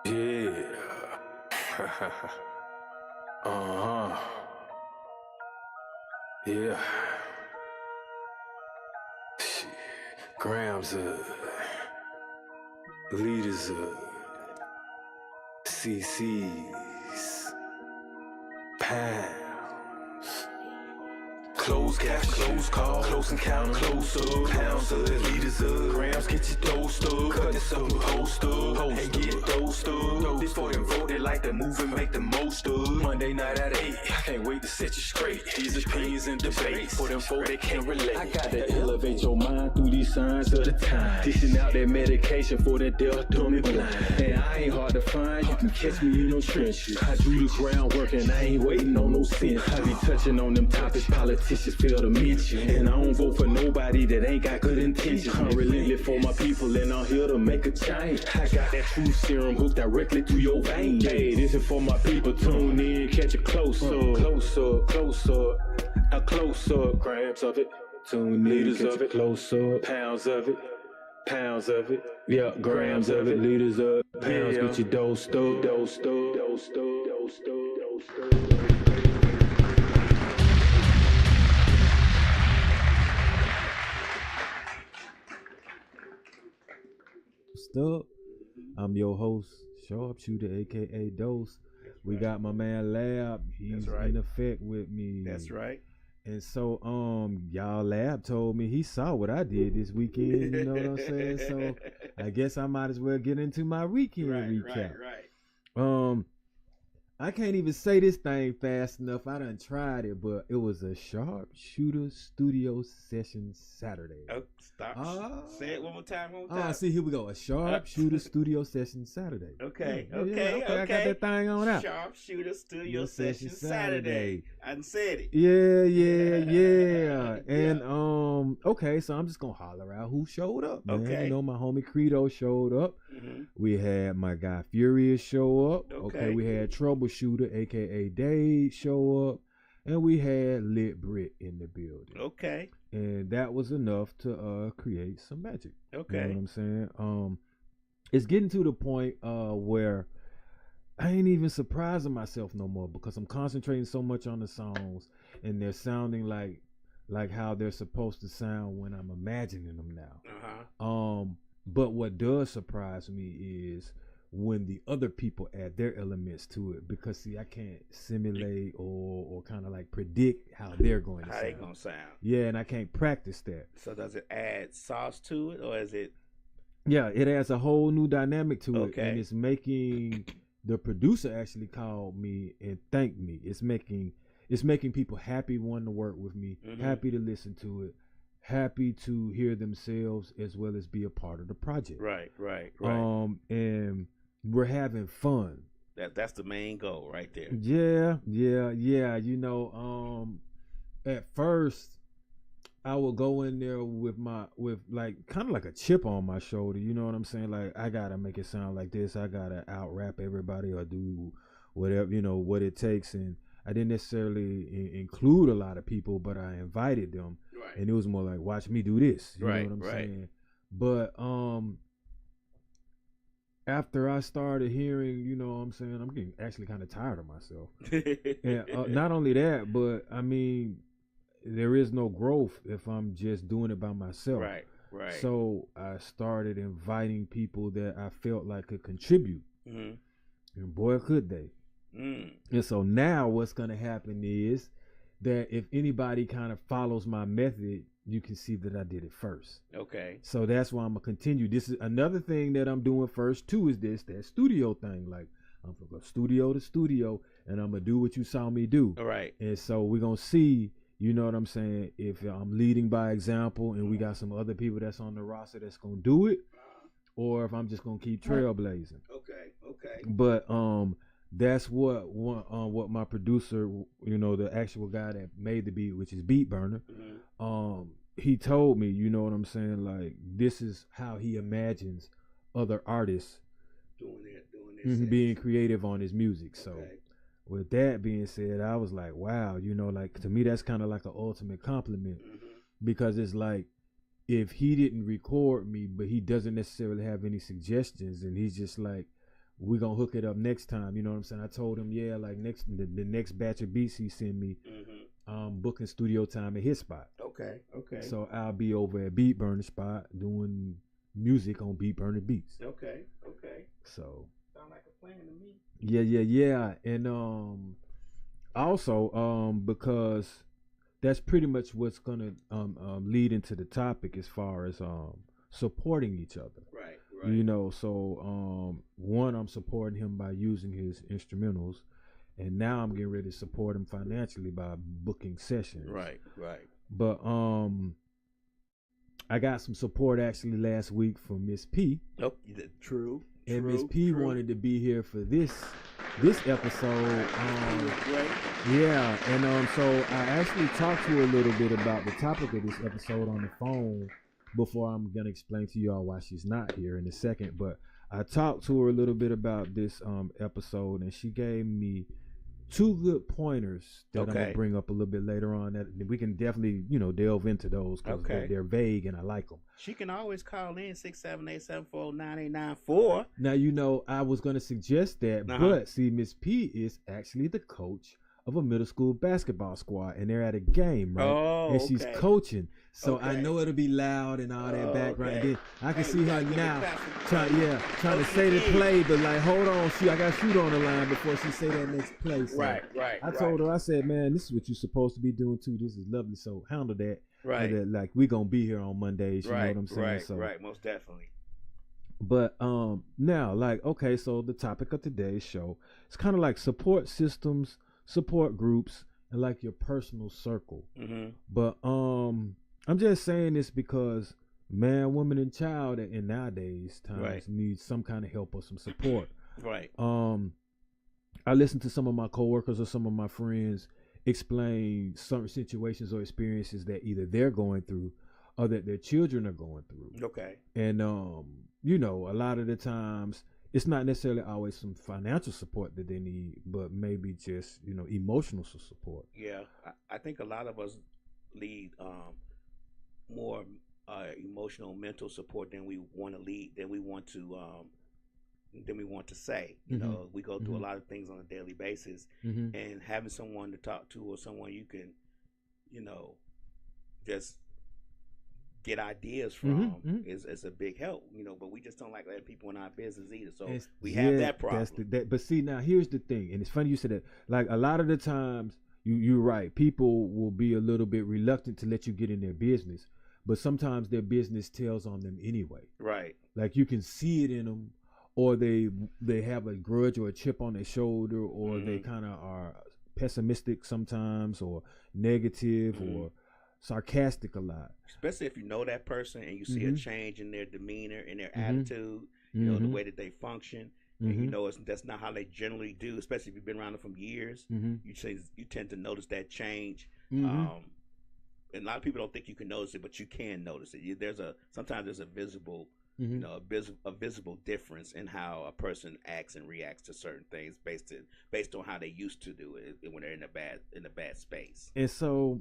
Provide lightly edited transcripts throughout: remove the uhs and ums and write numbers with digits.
Yeah. uh-huh. Yeah. Shit. Grams leaders CC's, pounds. Close cash, close call, close encounter, close up, pounds of liters of grams, get your dosed up, cut this up, post up, and get dosed up. This for them vote, they like to move and make the most of. Monday night at 8, I can't wait to set you straight. These opinions and debates, for them folk they can't relate. I gotta elevate your mind through these signs of the time. Dishing out that medication for that deaf, dumb and blind. And I ain't hard to find, you can catch me in no trenches. I do the groundwork and I ain't waiting on no sense. I be touching on them topics politicians fail to mention. And I don't vote for nobody that ain't got good intentions. I'm relentless for my people and I'm here to make a change. I got that truth serum hooked directly to your vein. Hey, this is for my people, tune in, catch a close up, close up, close up, a close up, grams of it, tune in, liters of it, close up, pounds of it. Pounds of it, yeah, grams of it, liters of it, pounds, get your dosed up, dosed up, dosed up, dosed up, dosed up. Up. I'm your host, Sharpshooter, aka Dose. We got my man Lab. He's in effect with me. That's right. And so, y'all Lab told me he saw what I did this weekend. You know what I'm saying? So I guess I might as well get into my weekend recap. Right. I can't even say this thing fast enough. I done tried it, but it was a Sharpshooter Studio Session Saturday. Oh, stop. Say it one more time. See, here we go. A Sharpshooter Studio Session Saturday. Okay. I got that thing on out. Sharpshooter Studio Session Saturday. I done said it. Yeah. And okay, so I'm just gonna holler out who showed up. Man. Okay. You know, my homie Credo showed up. Mm-hmm. We had my guy Furious show up. Okay. We had Troubleshooter, aka Dave, show up. And we had Lit Brit in the building. Okay. And that was enough to create some magic. Okay. You know what I'm saying? It's getting to the point where I ain't even surprising myself no more because I'm concentrating so much on the songs and they're sounding like how they're supposed to sound when I'm imagining them now. Uh-huh. But what does surprise me is when the other people add their elements to it, because see, I can't simulate or kind of like predict how they're going to sound. How they gonna sound? Yeah, and I can't practice that. So does it add sauce to it, or is it? Yeah, it adds a whole new dynamic to it, Okay. and it's making the producer actually called me and thanked me. It's making people happy wanting to work with me, happy to listen to it, happy to hear themselves as well as be a part of the project. Right. And we're having fun. That's the main goal right there. Yeah. You know, at first I will go in there with like kind of like a chip on my shoulder. You know what I'm saying? Like I gotta make it sound like this. I gotta out rap everybody or do whatever, you know, what it takes. And I didn't necessarily include a lot of people, but I invited them. Right. And it was more like, watch me do this. You Right, know what I'm right. saying? But after I started hearing, you know what I'm saying, I'm getting actually kind of tired of myself. And not only that, but I mean, there is no growth if I'm just doing it by myself. Right. So I started inviting people that I felt like could contribute. Mm-hmm. And boy, could they. And so now what's going to happen is that if anybody kind of follows my method, you can see that I did it first. Okay. So that's why I'm going to continue. This is another thing that I'm doing first too, is that studio thing. Like I'm from studio to studio and I'm going to do what you saw me do. All right. And so we're going to see, you know what I'm saying, if I'm leading by example and we got some other people that's on the roster that's going to do it, or if I'm just going to keep trailblazing. Okay. But that's what my producer, you know, the actual guy that made the beat, which is Beat Burner, he told me, you know what I'm saying, like this is how he imagines other artists doing it, being creative on his music. So with that being said, I was like, wow, you know, like to me that's kind of like an ultimate compliment, because it's like if he didn't record me but he doesn't necessarily have any suggestions and he's just like, we gonna hook it up next time. You know what I'm saying? I told him, yeah, like the next batch of beats he send me, booking studio time at his spot. Okay. So I'll be over at Beat Burner spot doing music on Beat Burner Beats. Okay. So Sound like a plan to me. yeah. And also because that's pretty much what's gonna lead into the topic as far as supporting each other. Right. You know, so one, I'm supporting him by using his instrumentals, and now I'm getting ready to support him financially by booking sessions. Right. But I got some support actually last week from Miss P. Oh, true. And Miss P wanted to be here for this episode. Great. Yeah, and so I actually talked to her a little bit about the topic of this episode on the phone before I'm gonna explain to y'all why she's not here in a second. But I talked to her a little bit about this episode, and she gave me 2 good pointers that I'm gonna bring up a little bit later on. That we can definitely delve into those because they're vague and I like them. She can always call in 678-740-9894. Now I was gonna suggest that, but see, Miss P is actually the coach of a middle school basketball squad, and they're at a game, right? Oh, and she's coaching, so I know it'll be loud and all that background. Then I can see her now, trying to say the play, but like, hold on, I got shoot on the line before she say that next play. So Right. I told her, I said, man, this is what you're supposed to be doing too. This is lovely, so handle that. Right. That, like, we gonna be here on Mondays. You know what I'm saying? Right. Most definitely. But now, like, okay, so the topic of today's show is kind of like support systems, support groups, and like your personal circle. But I'm just saying this because man, woman, and child in nowadays times need some kind of help or some support. Right. I listen to some of my coworkers or some of my friends explain certain situations or experiences that either they're going through or that their children are going through. Okay. And a lot of the times it's not necessarily always some financial support that they need, but maybe just, emotional support. Yeah. I think a lot of us need more emotional, mental support than we want to lead, than we want to say. You know, we go through a lot of things on a daily basis, and having someone to talk to or someone you can, just get ideas from is a big help, but we just don't like letting people in our business either. So we have that problem. But see, now here's the thing, and it's funny you said that. Like, a lot of the times, you're right. People will be a little bit reluctant to let you get in their business, but sometimes their business tells on them anyway. Right. Like, you can see it in them, or they have a grudge or a chip on their shoulder, or they kind of are pessimistic sometimes, or negative, or sarcastic a lot. Especially if you know that person and you see a change in their demeanor, in their attitude, the way that they function. And that's not how they generally do, especially if you've been around them for years. You tend to notice that change. And a lot of people don't think you can notice it, but you can notice it. Sometimes there's a visible a visible difference in how a person acts and reacts to certain things based on how they used to do it when they're in a bad space. And so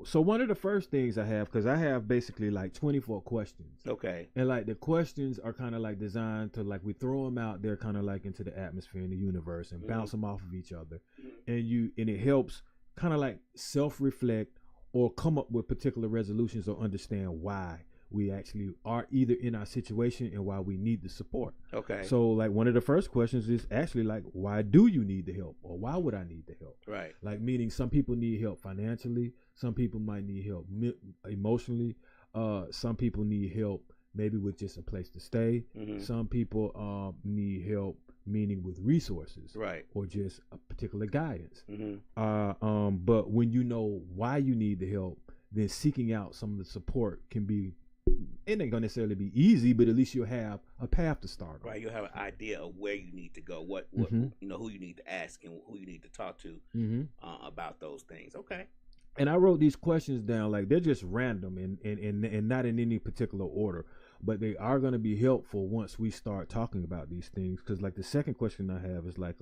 so one of the first things I have, because I have basically like 24 questions. Okay. And like the questions are kind of like designed to, like, we throw them out there kind of like into the atmosphere in the universe and bounce them off of each other, and it helps kind of like self-reflect or come up with particular resolutions or understand why we actually are either in our situation and why we need the support. Okay. So, like, one of the first questions is actually like, why do you need the help, or why would I need the help? Right. Like, meaning some people need help financially, some people might need help emotionally, some people need help maybe with just a place to stay. Some people need help, meaning with resources, right, or just a particular guidance. But when you know why you need the help, then seeking out some of the support can be, it ain't gonna necessarily be easy, but at least you'll have a path to start on. Right, you'll have an idea of where you need to go, what who you need to ask and who you need to talk to about those things. Okay. And I wrote these questions down, like, they're just random and not in any particular order, but they are going to be helpful once we start talking about these things. Because, like, the second question I have is like,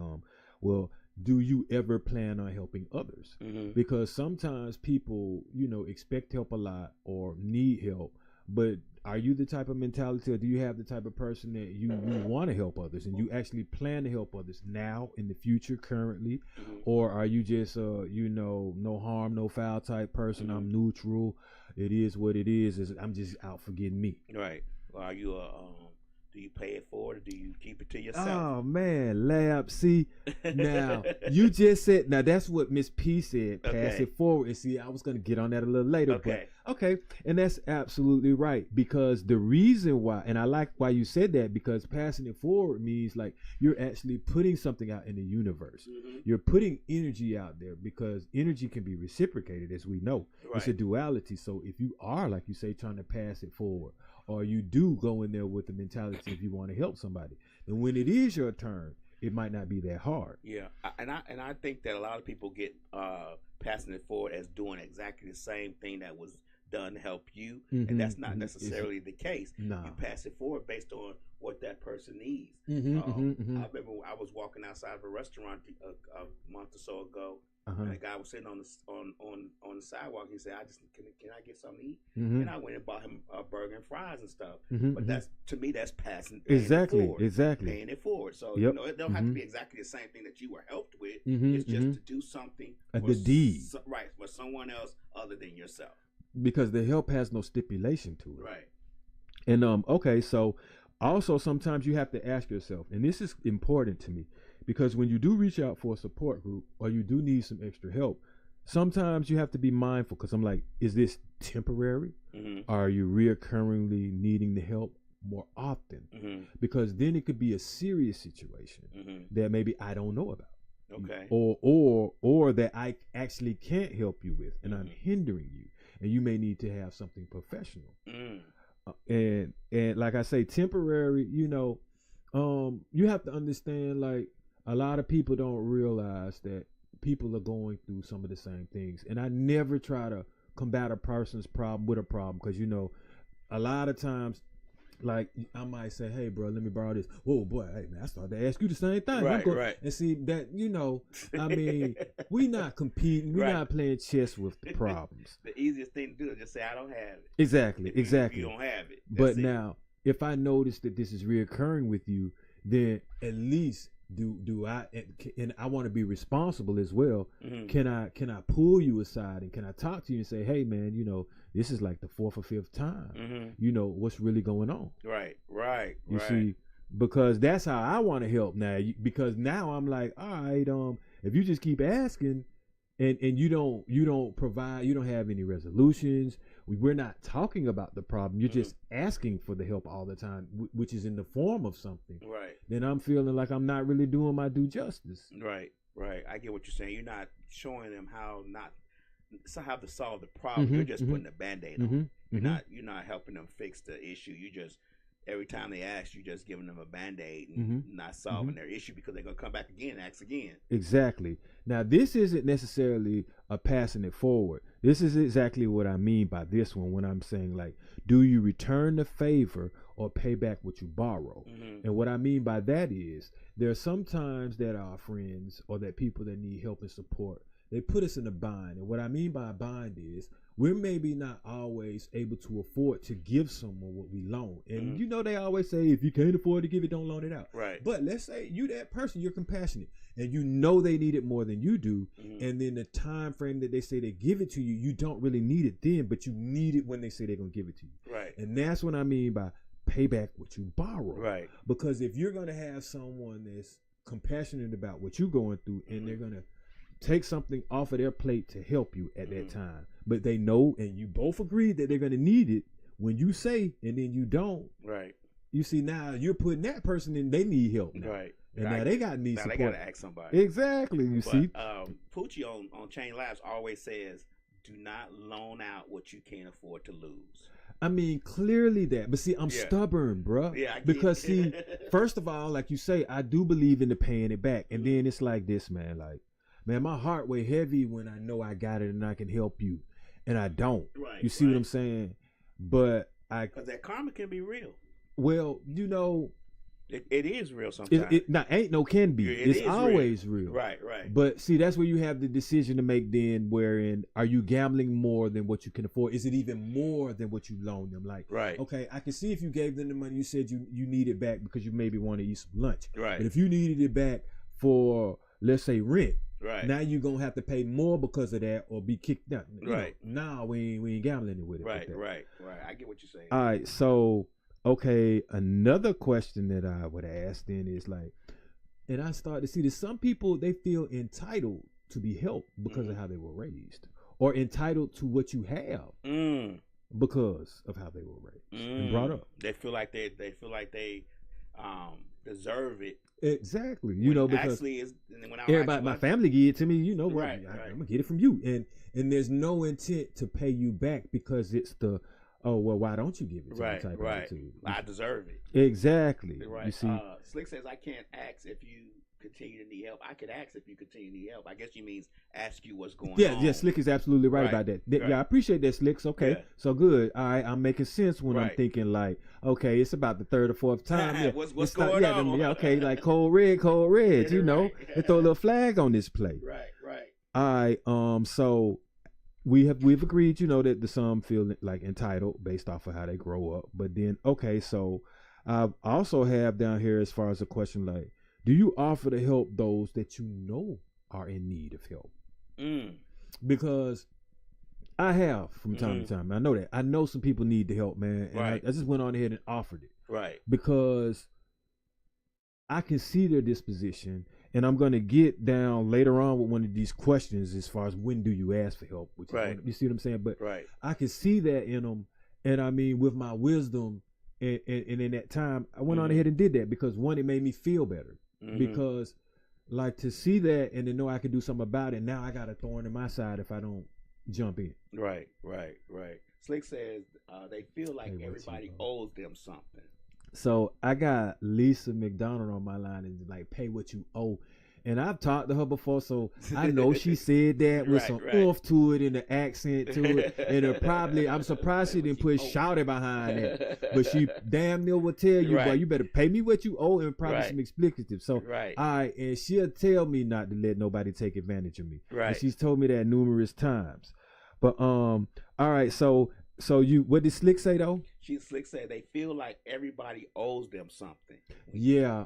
well, do you ever plan on helping others? Because sometimes people, expect help a lot or need help, but are you the type of mentality, or do you have the type of person that you want to help others and you actually plan to help others now, in the future, currently? Or are you just no harm, no foul type person? I'm neutral. It is what it is. I'm just out for getting me. Right. Well, are you do you pay it forward, or do you keep it to yourself? Oh man, Lab. See, now you just said, now that's what Miss P said. Pass it forward. And see, I was gonna get on that a little later. But okay, and that's absolutely right, because the reason why, and I like why you said that, because passing it forward means like you're actually putting something out in the universe. You're putting energy out there, because energy can be reciprocated, as we know. Right. It's a duality. So if you are, like you say, trying to pass it forward, or you do go in there with the mentality if you want to help somebody, and when it is your turn, it might not be that hard. Yeah, and I think that a lot of people get passing it forward as doing exactly the same thing that was done to help you, and that's not necessarily the case. No. You pass it forward based on what that person needs. I remember I was walking outside of a restaurant a month or so ago, and a guy was sitting on the sidewalk. He said, can I get something to eat?" And I went and bought him a burger and fries and stuff. But that's, to me, that's paying it forward. So it don't have to be exactly the same thing that you were helped with. It's just to do something, the deed, right, for someone else other than yourself. Because the help has no stipulation to it. Right. And okay, so also sometimes you have to ask yourself, and this is important to me, because when you do reach out for a support group, or you do need some extra help, sometimes you have to be mindful, because I'm like, is this temporary? Are you reoccurringly needing the help more often? Because then it could be a serious situation that maybe I don't know about. Okay. Or that I actually can't help you with, and I'm hindering you, and you may need to have something professional. And like I say, temporary, you have to understand, like, a lot of people don't realize that people are going through some of the same things. And I never try to combat a person's problem with a problem, because a lot of times, like, I might say, "Hey, bro, let me borrow this." "Whoa, boy, hey, man, I started to ask you the same thing." Right. And see that, I mean, we not competing. We're not playing chess with the problems. The easiest thing to do is just say, "I don't have it." Exactly. If you don't have it. But now, if I notice that this is reoccurring with you, then at least do I, and I want to be responsible as well. Can I pull you aside, and can I talk to you and say, "Hey, man, this is like the 4th or 5th time. What's really going on?" Right. You see, because that's how I want to help now. Because now I'm like, all right, if you just keep asking, and you don't provide, you don't have any resolutions. We're not talking about the problem. You're just asking for the help all the time, which is in the form of something. Right. Then I'm feeling like I'm not really doing my due justice. Right. I get what you're saying. You're not showing them how to solve the problem. You're just putting a Band-Aid on. You're not helping them fix the issue. You just, every time they ask, you just giving them a Band-Aid and not solving their issue, because they're gonna come back again and ask again. Exactly. Now, this isn't necessarily a passing it forward. This is exactly what I mean by this one, when I'm saying, like, do you return the favor or pay back what you borrow? And what I mean by that is, there are some times that our friends, or that people that need help and support, they put us in a bind. And what I mean by a bind is, we're maybe not always able to afford to give someone what we loan. And they always say, if you can't afford to give it, don't loan it out. Right. But let's say you that person, you're compassionate, and they need it more than you do. And then the time frame that they say they give it to you, you don't really need it then, but you need it when they say they're going to give it to you. Right. And that's what I mean by pay back what you borrow. Right. Because if you're going to have someone that's compassionate about what you're going through, and they're going to take something off of their plate to help you at that time, but they know, and you both agree that they're going to need it when you say, and then you don't. Right. You see, now you're putting that person in, they need help now. Right. And now they got need support. They got to ask somebody. Exactly. You see, Poochie on Chain Labs always says, "Do not loan out what you can't afford to lose." I mean, clearly that. But see, I'm stubborn, bro. Yeah, because see, first of all, like you say, I do believe in the paying it back. And then it's like this, man. Like, man, my heart weigh heavy when I know I got it and I can help you, and I don't. Right. You see what I'm saying? But because that karma can be real. Well, It is real sometimes. Ain't no can be. It's always real. Right. But see, that's where you have the decision to make then, wherein are you gambling more than what you can afford? Is it even more than what you loan them? Like, right. Okay, I can see if you gave them the money, you said you need it back because you maybe want to eat some lunch. Right. But if you needed it back for, let's say, rent, right. Now you're going to have to pay more because of that or be kicked out. Right. Nah, we ain't gambling with it. Right. I get what you're saying. All right, so... Okay, another question that I would ask then is like, and I start to see that some people, they feel entitled to be helped because of how they were raised, or entitled to what you have because of how they were raised and brought up. They feel like they deserve it. Exactly, because actually when everybody, my family give it to me, right. I'm gonna get it from you, and there's no intent to pay you back because it's the. Oh, well, why don't you give it to me? Type right. Attitude. I deserve it. Exactly. Right. You see, Slick says, I can't ask if you continue to need help. I could ask if you continue to need help. I guess she means ask you what's going on. Yeah, Slick is absolutely right about that. Yeah, I appreciate that, Slick. Okay, yeah. So good. All right, I'm making sense when I'm thinking like, okay, it's about the third or fourth time. Yeah, what's going on? Okay, like code red, right. They throw a little flag on this play. Right. All right, so we've agreed, that the some feel like entitled based off of how they grow up. But then, okay, so I also have down here as far as a question like, do you offer to help those that you know are in need of help? Because I have from time to time. I know that. I know some people need the help, man. And I just went on ahead and offered it. Right. Because I can see their disposition. And I'm going to get down later on with one of these questions as far as when do you ask for help? Which you see what I'm saying? But I can see that in them. And I mean, with my wisdom and in that time, I went on ahead and did that because one, it made me feel better. Because like to see that and to know I could do something about it, now I got a thorn in my side if I don't jump in. Right. Slick says they feel like everybody owes them something. So I got Lisa McDonald on my line and like pay what you owe. And I've talked to her before, so I know she said that with some oomph to it and the accent to it. And I'm surprised she didn't put shouty behind it. But she damn near will tell you, boy, you better pay me what you owe and probably some explicatives. So, all right, and she'll tell me not to let nobody take advantage of me. Right. And she's told me that numerous times. But all right, so you, what did Slick say though? Slick said they feel like everybody owes them something. Yeah.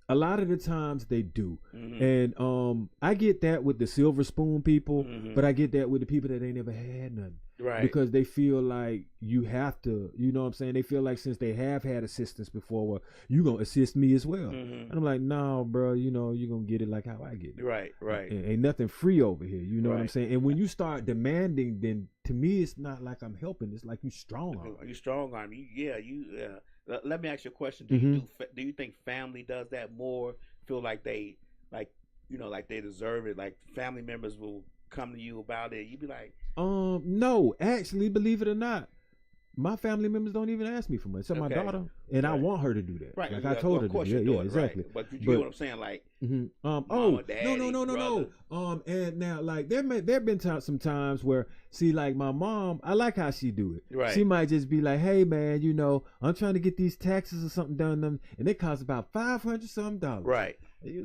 A lot of the times they do. And I get that with the silver spoon people, but I get that with the people that ain't never had nothing. Right. Because they feel like you have to, you know what I'm saying? They feel like since they have had assistance before, well, you going to assist me as well. And I'm like, no, bro, you're going to get it like how I get it. Right. Ain't nothing free over here. You know what I'm saying? And when you start demanding, then to me, it's not like I'm helping. It's like you strong arm. You strong arm. Yeah. Let me ask you a question. Do you think family does that more? Feel like they, like they deserve it? Like family members will come to you about it. You be like, no, actually, believe it or not, my family members don't even ask me for money. Except my daughter, and I want her to do that. Right. Like I told her to do. Yeah, exactly. But you get what I'm saying? Like, Mama, Daddy, no. And now, like, there been some times where, see, like my mom, I like how she do it. Right. She might just be like, hey, man, I'm trying to get these taxes or something done, and it costs about $500 something. Right.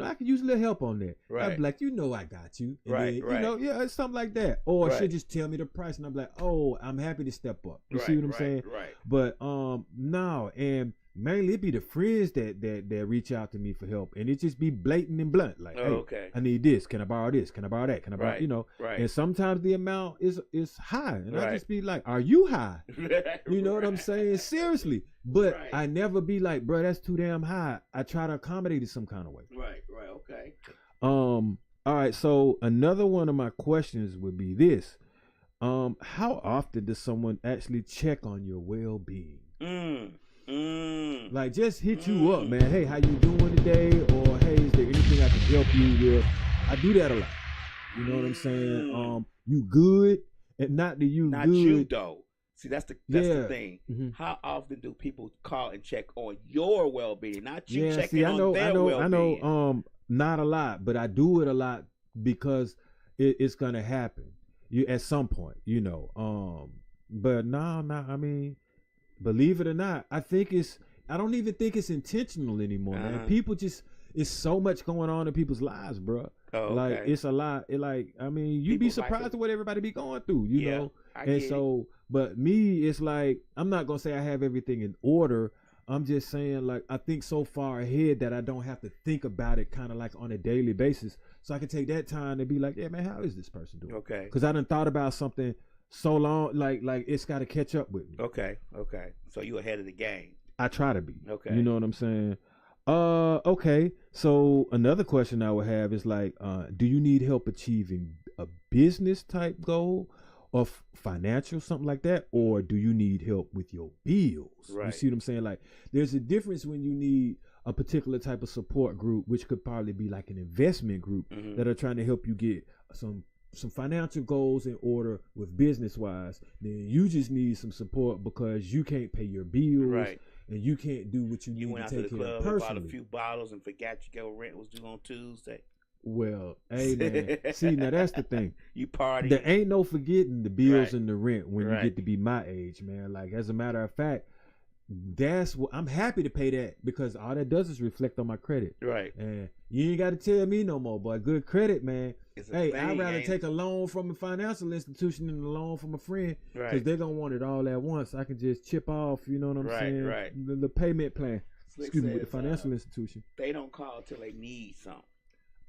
I could use a little help on that. Right. I'd be like, I got you. And right. then, it's something like that. Or she'll just tell me the price, and I'm like, oh, I'm happy to step up. You see what I'm saying? Right. But no, and mainly it be the friends that reach out to me for help, and it just be blatant and blunt. Like, hey, I need this. Can I borrow this? Can I borrow that? Can I borrow? Right. And sometimes the amount is high, and I just be like, are you high? You know what I'm saying? Seriously. But I never be like, bro, that's too damn high. I try to accommodate it some kind of way. Right. Okay. All right. So another one of my questions would be this: how often does someone actually check on your well-being? Like just hit you up, man. Hey, how you doing today? Or hey, is there anything I can help you with? I do that a lot. You know what I'm saying? You good? And not that you not good. You though. See, that's the thing. How often do people call and check on your well-being, not you checking on their well-being? I know. Not a lot, but I do it a lot because it's gonna happen. You at some point, But no. I mean, believe it or not, I think I don't even think it's intentional anymore, man. People just, it's so much going on in people's lives, bro. Oh, like okay. it's a lot. It like, I mean, you'd be surprised at what everybody be going through, you know. And so, but me, it's like, I'm not gonna say I have everything in order. I'm just saying, like, I think so far ahead that I don't have to think about it kind of like on a daily basis. So I can take that time to be like, yeah, man, how is this person doing? Okay. Because I done thought about something so long, like it's got to catch up with me. Okay. So you ahead of the game. I try to be. Okay. You know what I'm saying? Okay. So another question I would have is like, do you need help achieving a business type goal or financial, something like that? Or do you need help with your bills? Right. You see what I'm saying? Like, there's a difference when you need a particular type of support group, which could probably be like an investment group that are trying to help you get some financial goals in order with business wise. Then you just need some support because you can't pay your bills. Right. And you can't do what you need went to out take to the care club of and bought personally. a few bottles and forgot your rent was due on Tuesday. Well, hey man, see, now that's the thing. You party. There ain't no forgetting the bills Right. and the rent when Right. you get to be my age, man. Like, as a matter of fact, that's what I'm happy to pay that because all that does is reflect on my credit. Right. And you ain't got to tell me no more, boy. Good credit, man. Hey, I'd rather ain't take a loan from a financial institution than a loan from a friend because Right. they're going to want it all at once. I can just chip off, you know what I'm Right, saying? right. The payment plan. Slick Excuse me, with the says, financial institution. They don't call till they need something.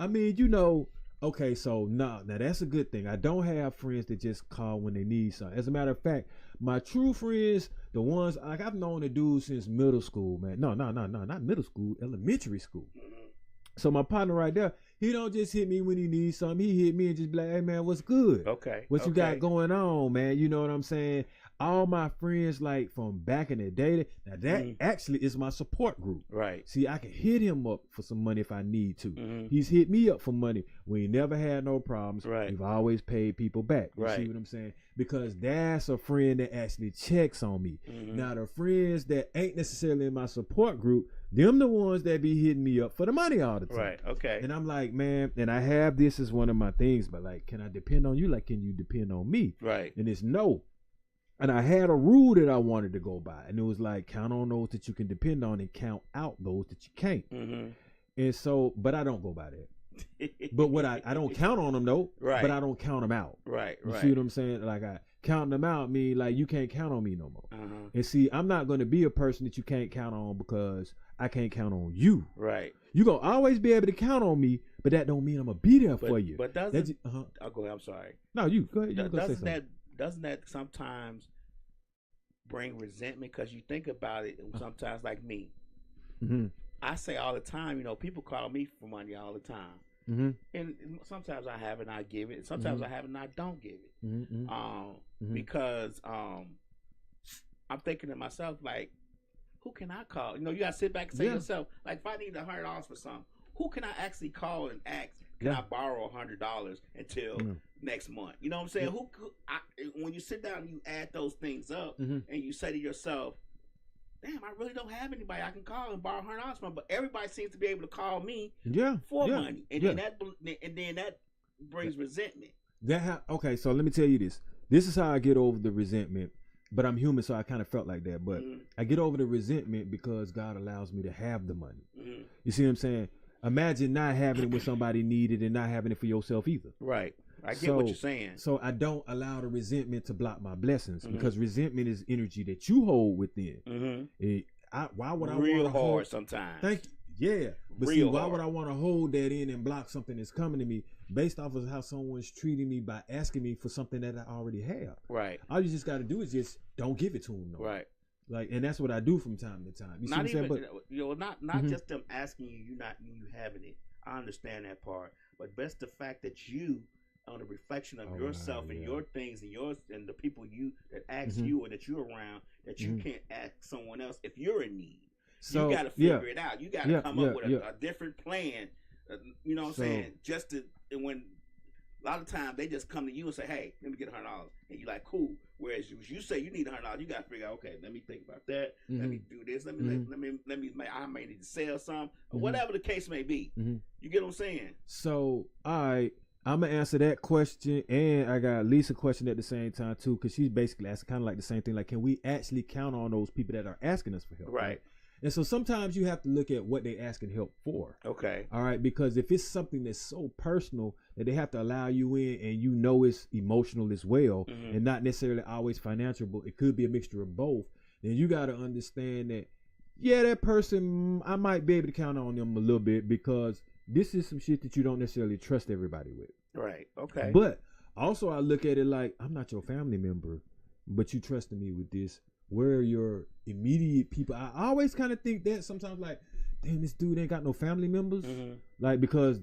I mean, you know, okay, so now that's a good thing. I don't have friends that just call when they need something. As a matter of fact, my true friends, the ones like I've known the dude since middle school, man. No, not middle school, elementary school. So my partner right there, he don't just hit me when he needs something. He hit me and just be like, hey man, what's good? Okay. What you got going on, man? You know what I'm saying? All my friends, like from back in the day, now that actually is my support group. Right. See, I can hit him up for some money if I need to. Mhm. He's hit me up for money. We never had no problems. Right. We've always paid people back. You Right. see what I'm saying? Because that's a friend that actually checks on me. Mhm. Now, the friends that ain't necessarily in my support group, them the ones that be hitting me up for the money all the time. Right. Okay. And I'm like, man, and I have this as one of my things, but like, can I depend on you? Like, can you depend on me? Right. And it's no. And I had a rule that I wanted to go by, and it was like, count on those that you can depend on and count out those that you can't. Mm-hmm. And so, but I don't go by that. But what I don't count on them though, Right. but I don't count them out. Right. You Right. see what I'm saying? Like, I counting them out mean like you can't count on me no more. Uh-huh. And see, I'm not going to be a person that you can't count on because I can't count on you. Right. You gonna always be able to count on me, but that don't mean I'm gonna be there for you. But That doesn't ju- go ahead, I'm sorry. No, you go ahead. You go say something. Doesn't that sometimes bring resentment? Because you think about it, and sometimes like me, Mm-hmm. I say all the time, you know, people call me for money all the time. Mm-hmm. And sometimes I have it and I give it. Sometimes I have it and I don't give it. Mm-hmm. Because I'm thinking to myself, like, who can I call? You know, you gotta sit back and say to yourself, like, if I need $100 for something, who can I actually call and ask, can I borrow $100 until next month? You know what I'm saying? When you sit down and you add those things up and you say to yourself, damn, I really don't have anybody I can call and borrow $100 from, but everybody seems to be able to call me for money, and then that brings resentment. Okay, so let me tell you this. This is how I get over the resentment. But I'm human, so I kind of felt like that. But I get over the resentment because God allows me to have the money. You see what I'm saying? Imagine not having it when somebody needed and not having it for yourself either. Right. I get what you're saying. So I don't allow the resentment to block my blessings because resentment is energy that you hold within. Why would I real want to hard hold, sometimes? Thank you. Yeah, but real see, why hard. would I want to hold that in and block something that's coming to me based off of how someone's treating me by asking me for something that I already have? Right. All you just got to do is just don't give it to them. No. Right. Like, and that's what I do from time to time. You see Not what I'm saying? even, But you know, not just them asking you, you having it. I understand that part, but that's the fact that you, on a reflection of yourself and your things and yours and the people you that ask you or that you're around, that you can't ask someone else if you're in need. So you got to figure it out. You got to come up with a different plan. You know what I'm saying? Just to, and when a lot of times they just come to you and say, "Hey, let me get $100," and you're like, "Cool." Whereas you say you need $100, you got to figure out, okay, let me think about that. Let me do this. Let me. I may need to sell some, or whatever the case may be. You get what I'm saying? So, all right, I'm gonna answer that question, and I got Lisa question at the same time too, because she's basically asking kind of like the same thing. Like, can we actually count on those people that are asking us for help? Right. And so sometimes you have to look at what they asking help for. Okay. All right, because if it's something that's so personal that they have to allow you in, and you know it's emotional as well, and not necessarily always financial, but it could be a mixture of both, then you got to understand that, yeah, that person, I might be able to count on them a little bit, because this is some shit that you don't necessarily trust everybody with. Right. Okay. But also I look at it like, I'm not your family member, but you trusted me with this. Where are your immediate people? I always kind of think that sometimes, like, damn, this dude ain't got no family members. Like, because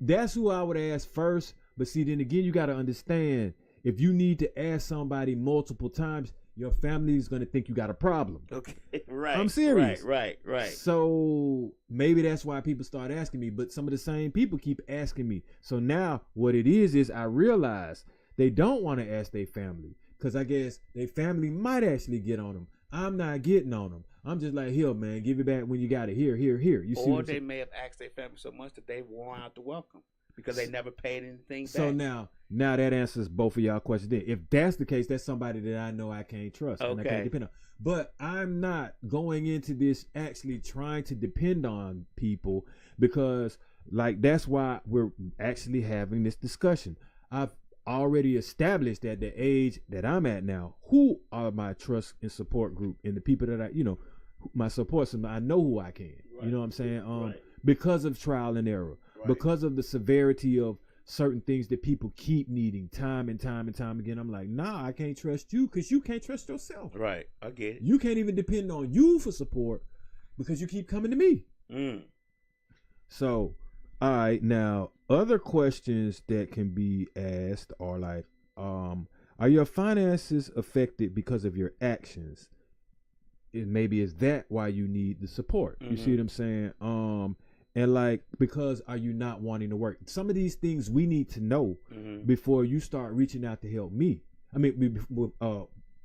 that's who I would ask first. But see, then again, you got to understand, if you need to ask somebody multiple times, your family is going to think you got a problem. Okay. Right. I'm serious. Right. So maybe that's why people start asking me, but some of the same people keep asking me. So now what it is I realize they don't want to ask their family, because I guess their family might actually get on them. I'm not getting on them. I'm just like, here, man, give it back when you got it. Here. You see? Or they may have asked their family so much that they worn out the welcome because they never paid anything back. So now that answers both of y'all questions. Then, if that's the case, that's somebody that I know I can't trust and I can't depend on. But I'm not going into this actually trying to depend on people, because, like, that's why we're actually having this discussion. I've already established at the age that I'm at now, who are my trust and support group, and the people that I, my support system, I know who I can. Right. You know what I'm saying? Because of trial and error, because of the severity of certain things that people keep needing time and time again. I'm like, nah, I can't trust you, because you can't trust yourself. Right. I get it. You can't even depend on you for support, because you keep coming to me. So, all right, now other questions that can be asked are like, are your finances affected because of your actions? Maybe is that why you need the support? You see what I'm saying? And like, because are you not wanting to work? Some of these things we need to know before you start reaching out to help me. I mean,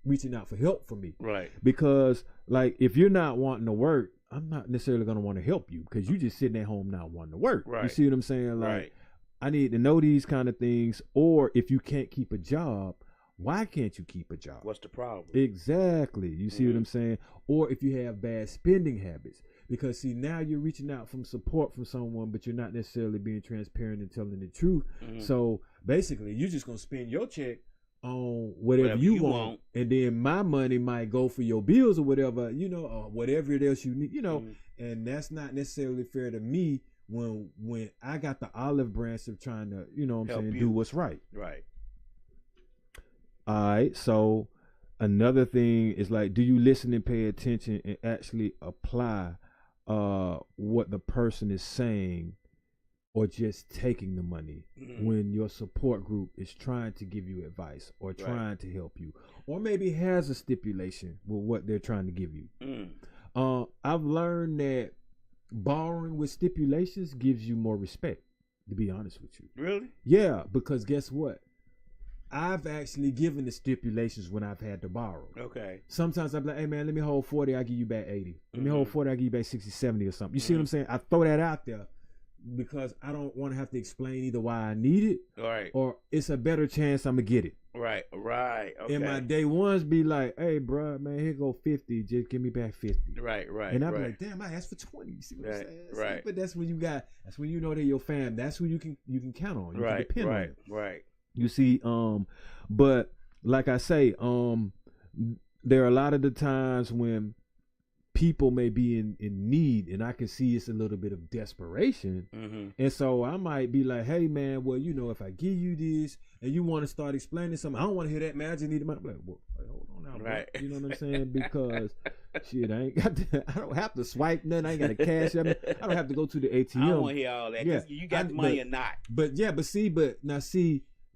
reaching out for help for me. Right. Because, like, if you're not wanting to work, I'm not necessarily going to want to help you, because you just sitting at home not wanting to work. Right. You see what I'm saying? Like, I need to know these kind of things. Or if you can't keep a job, why can't you keep a job? What's the problem? Exactly. You see what I'm saying? Or if you have bad spending habits. Because, see, now you're reaching out from support from someone, but you're not necessarily being transparent and telling the truth. So basically, you're just going to spend your check on whatever you want, and then my money might go for your bills or whatever, or whatever else you need, and that's not necessarily fair to me when I got the olive branch of trying to, do what's right. Right. All right. So another thing is, like, do you listen and pay attention and actually apply what the person is saying, or just taking the money when your support group is trying to give you advice or trying to help you, or maybe has a stipulation with what they're trying to give you? I've learned that borrowing with stipulations gives you more respect, to be honest with you. Really? Yeah, because guess what? I've actually given the stipulations when I've had to borrow. Okay. Sometimes I'm like, hey, man, let me hold 40, I'll give you back 80. Let me hold 40, I'll give you back 60, 70 or something. You see what I'm saying? I throw that out there because I don't want to have to explain either why I need it, right, or it's a better chance I'm going to get it. Right. Okay. And my day ones be like, hey, bro, man, here go 50. Just give me back 50. Right. And I'm like, damn, I asked for 20. You see what I'm saying? Right. But that's when you know they're your fam. That's who you can count on. You can depend on. Right. You see, but like I say, there are a lot of the times when people may be in need, and I can see it's a little bit of desperation. And so I might be like, hey, man, well, if I give you this and you want to start explaining something, I don't want to hear that, man. I just need the money. I'm like, well, hold on now, right? Bro. You know what I'm saying? Because shit, I don't have to swipe nothing. I ain't got to cash. I don't have to go to the ATM. I don't want to hear all that. Yeah, you got the money or not. But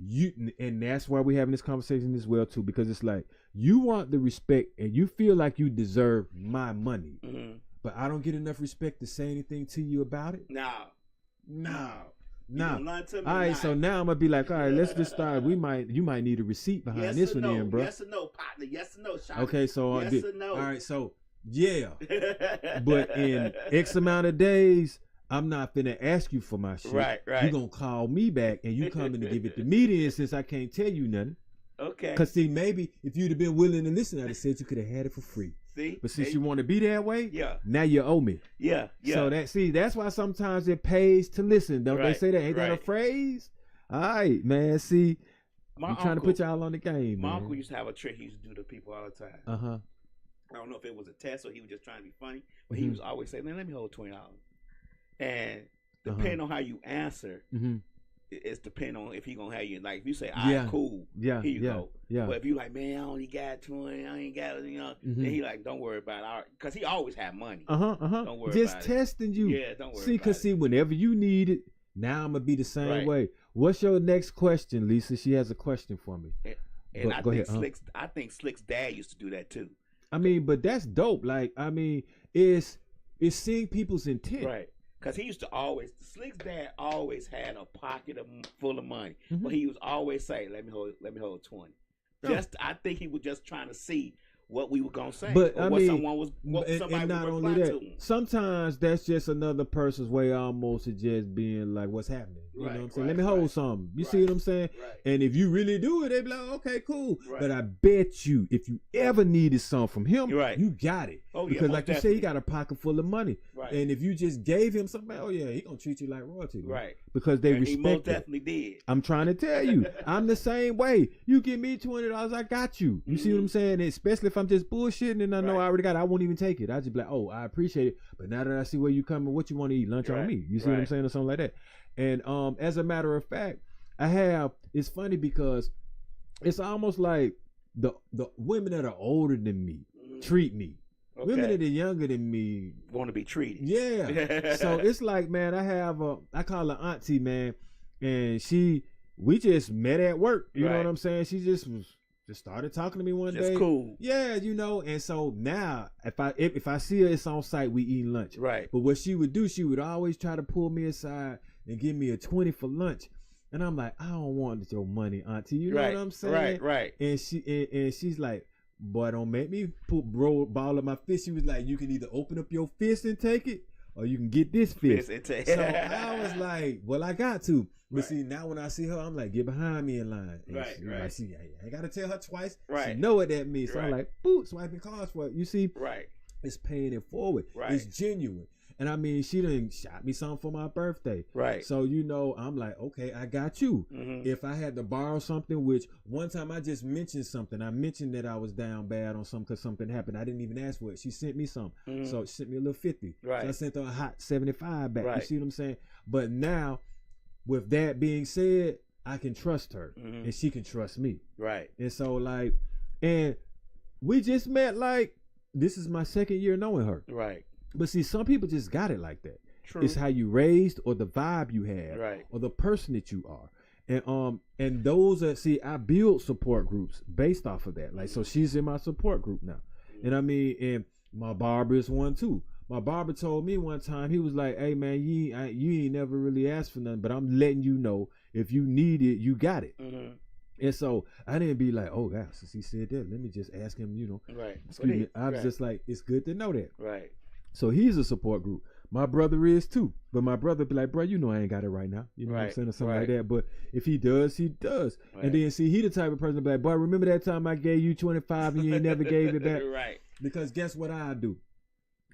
you, and that's why we're having this conversation as well too, because it's like, you want the respect and you feel like you deserve my money, but I don't get enough respect to say anything to you about it. No. All right, so now I'm gonna be like, all right, let's just start. You might need a receipt behind this one, then, bro. Yes or no, partner. Yes or no, shot. Okay, so yes or no. All right, so yeah, but in X amount of days, I'm not finna ask you for my shit. Right. You gonna call me back and you coming to give it to me then, since I can't tell you nothing. Okay. Cause see, maybe if you'd have been willing to listen, I'd have said you could have had it for free. See, But since you want to be that way, yeah, now you owe me. yeah, yeah. So that's why sometimes it pays to listen. Don't they say that? Ain't that a phrase? All right, man. See, I'm trying to put y'all on the game. My uncle used to have a trick he used to do to people all the time. I don't know if it was a test or he was just trying to be funny, but he was always saying, "Man, let me hold $20." And depending on how you answer, it's depending on if he gonna have you. Like if you say, "All right, cool, here you go." Yeah. But if you like, "Man, I only got 20, I ain't got it," then he like, "Don't worry about it," because he always had money. Don't worry just about testing you. Yeah, don't worry. See, whenever you need it, now I'm gonna be the same way. What's your next question, Lisa? She has a question for me. And I think Slick's dad used to do that too. I mean, but that's dope. Like, I mean, it's seeing people's intent. Right. Because he used to Slick's dad always had a pocket full of money. But he was always say, let me hold 20. I think he was just trying to see what we were gonna say. But or I what mean, someone was somebody not would only reply that, to him. sometimes that's just another person's way almost of just being like, what's happening? You know what I'm saying? Let me hold something. You see what I'm saying? Right. And if you really do it, they be like, okay, cool. Right. But I bet you, if you ever needed something from him, you got it. Oh, because yeah, like you say, he got a pocket full of money. Right. And if you just gave him something, oh yeah, he gonna treat you like royalty. Right. Because they and respect he most it. definitely did. I'm trying to tell you, I'm the same way. You give me $20, I got you. You see what I'm saying? Especially if I'm just bullshitting and I know I already got it, I won't even take it. I just be like, oh, I appreciate it. But now that I see where you coming, what you want to eat, lunch on me. You see what I'm saying, or something like that. And as a matter of fact, it's funny because it's almost like the women that are older than me treat me. Okay. Women that are younger than me want to be treated. Yeah. So it's like, man, I call her auntie, man, and we just met at work. You know what I'm saying? She just started talking to me one day. Just cool. Yeah, and so now if I see her, it's on site, we eat lunch. Right. But what she would do, she would always try to pull me aside and give me a 20 for lunch. And I'm like, I don't want your money, auntie. You know what I'm saying? Right. And she's like, boy, don't make me ball up my fist. She was like, you can either open up your fist and take it, or you can get this fist. So I was like, well, I got to. But see, now when I see her, I'm like, get behind me in line. And right. Like, see, I ain't got to tell her twice. Right. She know what that means. So I'm like, boop, swiping cards for it. You see? Right. It's paying it forward. Right. It's genuine. And I mean, she done shot me something for my birthday. Right. So, I'm like, okay, I got you. If I had to borrow something, which one time I just mentioned something. I mentioned that I was down bad on something because something happened. I didn't even ask for it. She sent me something. So she sent me a little 50. Right. So I sent her a hot 75 back. Right. You see what I'm saying? But now, with that being said, I can trust her and she can trust me. Right. And so and we just met this is my second year knowing her. Right. But see, some people just got it like that. True. It's how you raised or the vibe you have, right, or the person that you are. And those are, I build support groups based off of that. Like, so she's in my support group now. And I mean, and my barber is one too. My barber told me one time, he was like, hey man, you ain't never really asked for nothing, but I'm letting you know if you need it, you got it. And so I didn't be like, oh God, since he said that, let me just ask him, Right. Excuse me. I was just like, it's good to know that. Right. So he's a support group. My brother is too. But my brother be like, bro, I ain't got it right now. You know what I'm saying? Or something like that. But if he does, he does. Right. And then he the type of person to be like, boy, remember that time I gave you 25 and you ain't never gave it back? Right. Because guess what I do?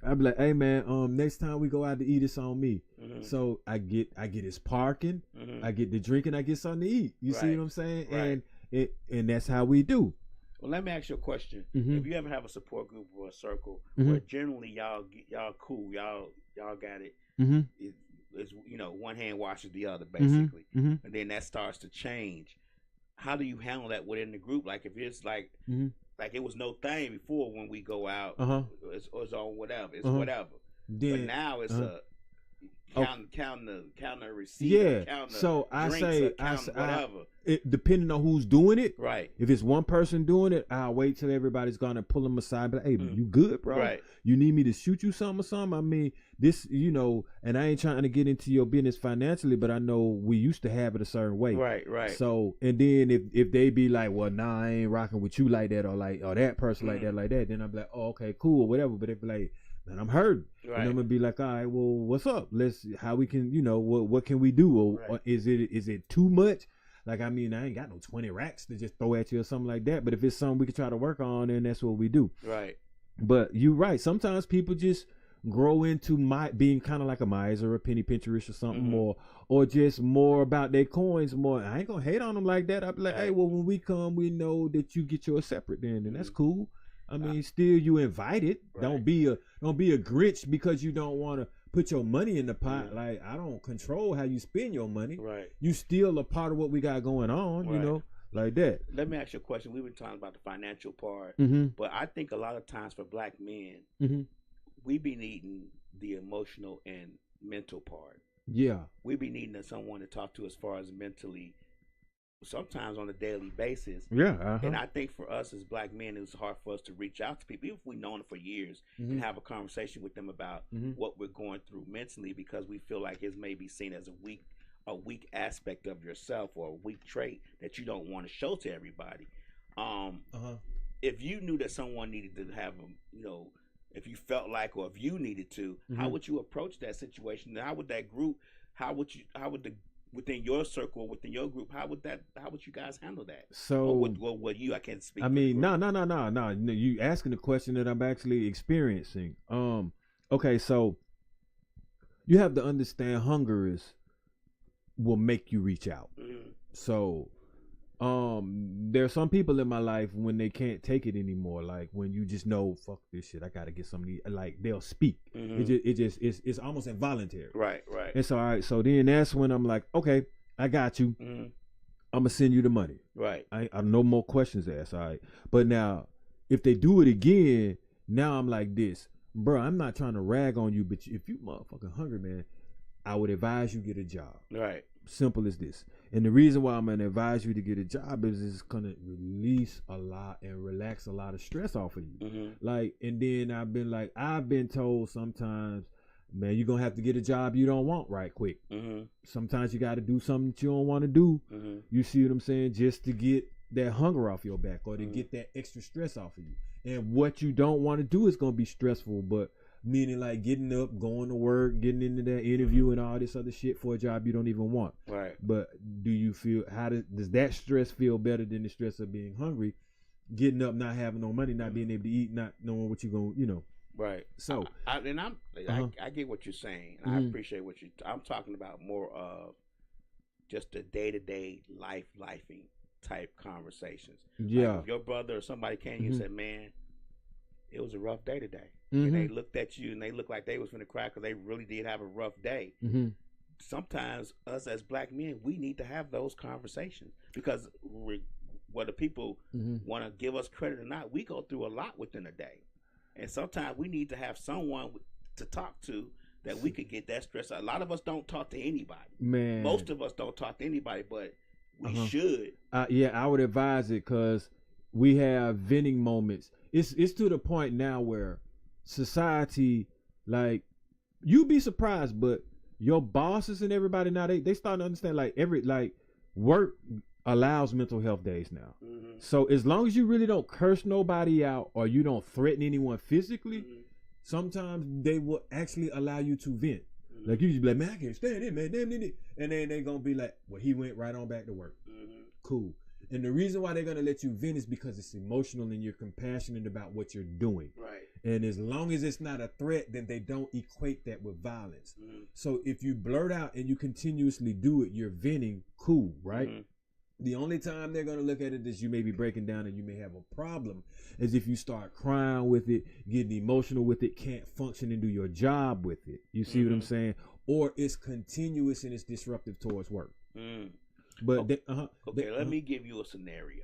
I be like, hey man, next time we go out to eat, it's on me. So I get his parking, I get the drinking, I get something to eat. You see what I'm saying? Right. And that's how we do. Well, let me ask you a question. If you ever have a support group or a circle where generally y'all cool, y'all got it. It's one hand washes the other basically, and then that starts to change. How do you handle that within the group? Like if it's like it was no thing before when we go out, it's on whatever, it's whatever. But now it's counting the receipt. Yeah. So I say whatever. Depending on who's doing it. Right. If it's one person doing it, I'll wait till everybody's gonna pull them aside. But hey, you good, bro? Right. You need me to shoot you something or something? I mean, this, and I ain't trying to get into your business financially, but I know we used to have it a certain way. Right. Right. So, and then if they be like, well, nah, I ain't rocking with you like that, or that person like that, then I'm like, oh, okay, cool, or whatever. But if like, and I'm hurting. Right. And I'm gonna be like, all right, well, what's up? How we can, what can we do? Or is it too much? Like, I mean, I ain't got no 20 racks to just throw at you or something like that. But if it's something we can try to work on, then that's what we do. Right. But you're right. Sometimes people just grow into being kind of like a miser, a penny pincherish or something more, or just more about their coins more. I ain't gonna hate on them like that. I'll be like, hey, well, when we come, we know that you get yours separate then, and that's cool. I mean, still you invited. Right. Don't be a Grinch because you don't want to put your money in the pot. Like, I don't control how you spend your money. Right. You still a part of what we got going on, you know, like that. Let me ask you a question. We were talking about the financial part, but I think a lot of times for black men, we be needing the emotional and mental part. Yeah. We be needing someone to talk to as far as mentally, sometimes on a daily basis. Yeah. And I think for us as black men, it's hard for us to reach out to people, even if we've known them for years, and have a conversation with them about what we're going through mentally, because we feel like it may be seen as a weak aspect of yourself or a weak trait that you don't want to show to everybody. If you knew that someone needed to have if you felt like, or if you needed to, how would you approach that situation? How would that group, within your circle, within your group, how would you guys handle that? So, I can't speak. I mean, no. You asking the question that I'm actually experiencing. Okay, so you have to understand hunger will make you reach out. So, there's some people in my life when they can't take it anymore, like when you just know, fuck this shit, I gotta get something, like they'll speak. It's almost involuntary. Right. It's all right. So then that's when I'm like, okay, I got you. I'm gonna send you the money. Right. I no more questions asked. All right. But now, if they do it again, now I'm like this, bro. I'm not trying to rag on you, but if you motherfucking hungry, man, I would advise you get a job. Right. Simple as this. And the reason why I'm going to advise you to get a job is it's going to release a lot and relax a lot of stress off of you. Like, and then I've been told sometimes, man, you're going to have to get a job you don't want right quick. Sometimes you got to do something that you don't want to do. You see what I'm saying? Just to get that hunger off your back, or to get that extra stress off of you. And what you don't want to do is going to be stressful, but meaning like getting up, going to work, getting into that interview and all this other shit for a job you don't even want. Right. But do you feel, does that stress feel better than the stress of being hungry, getting up, not having no money, not being able to eat, not knowing what you're going, Right. So I get what you're saying. I appreciate what I'm talking about more of just the day-to-day lifing type conversations. Yeah. Like if your brother or somebody came to you and said, man, it was a rough day today. And they looked at you and they looked like they was finna cry because they really did have a rough day. Sometimes us as black men, we need to have those conversations, because whether people want to give us credit or not, we go through a lot within a day. And sometimes we need to have someone to talk to that we could get that stress out. A lot of us don't talk to anybody. Man. Most of us don't talk to anybody, but we should. Yeah, I would advise it, because we have venting moments. It's to the point now where society, like, you'd be surprised, but your bosses and everybody now, they starting to understand, like work allows mental health days now. So as long as you really don't curse nobody out or you don't threaten anyone physically, sometimes they will actually allow you to vent. Like, you just be like, man, I can't stand it, man, damn it. And then they gonna be like, well, he went right on back to work. Cool. And the reason why they're going to let you vent is because it's emotional and you're compassionate about what you're doing. Right. And as long as it's not a threat, then they don't equate that with violence. So if you blurt out and you continuously do it, you're venting, cool, right? The only time they're going to look at it is you may be breaking down and you may have a problem, is if you start crying with it, getting emotional with it, can't function and do your job with it. You see what I'm saying? Or it's continuous and it's disruptive towards work. But let me give you a scenario.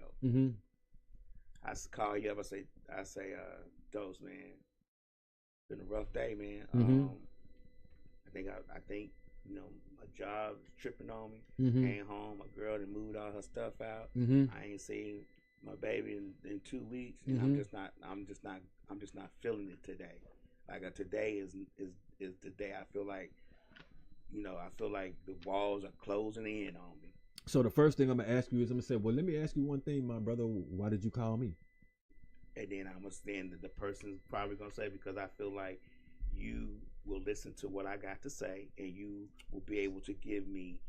I call you up. I say, Dose, man, been a rough day, man. I think my job is tripping on me. Came home, my girl done moved all her stuff out. I ain't seen my baby in 2 weeks, and I'm just not feeling it today. Like today is the day I feel like, the walls are closing in on me. So the first thing I'm going to ask you is, I'm going to say, well, let me ask you one thing, my brother. Why did you call me? And then the person's probably going to say, because I feel like you will listen to what I got to say, and you will be able to give me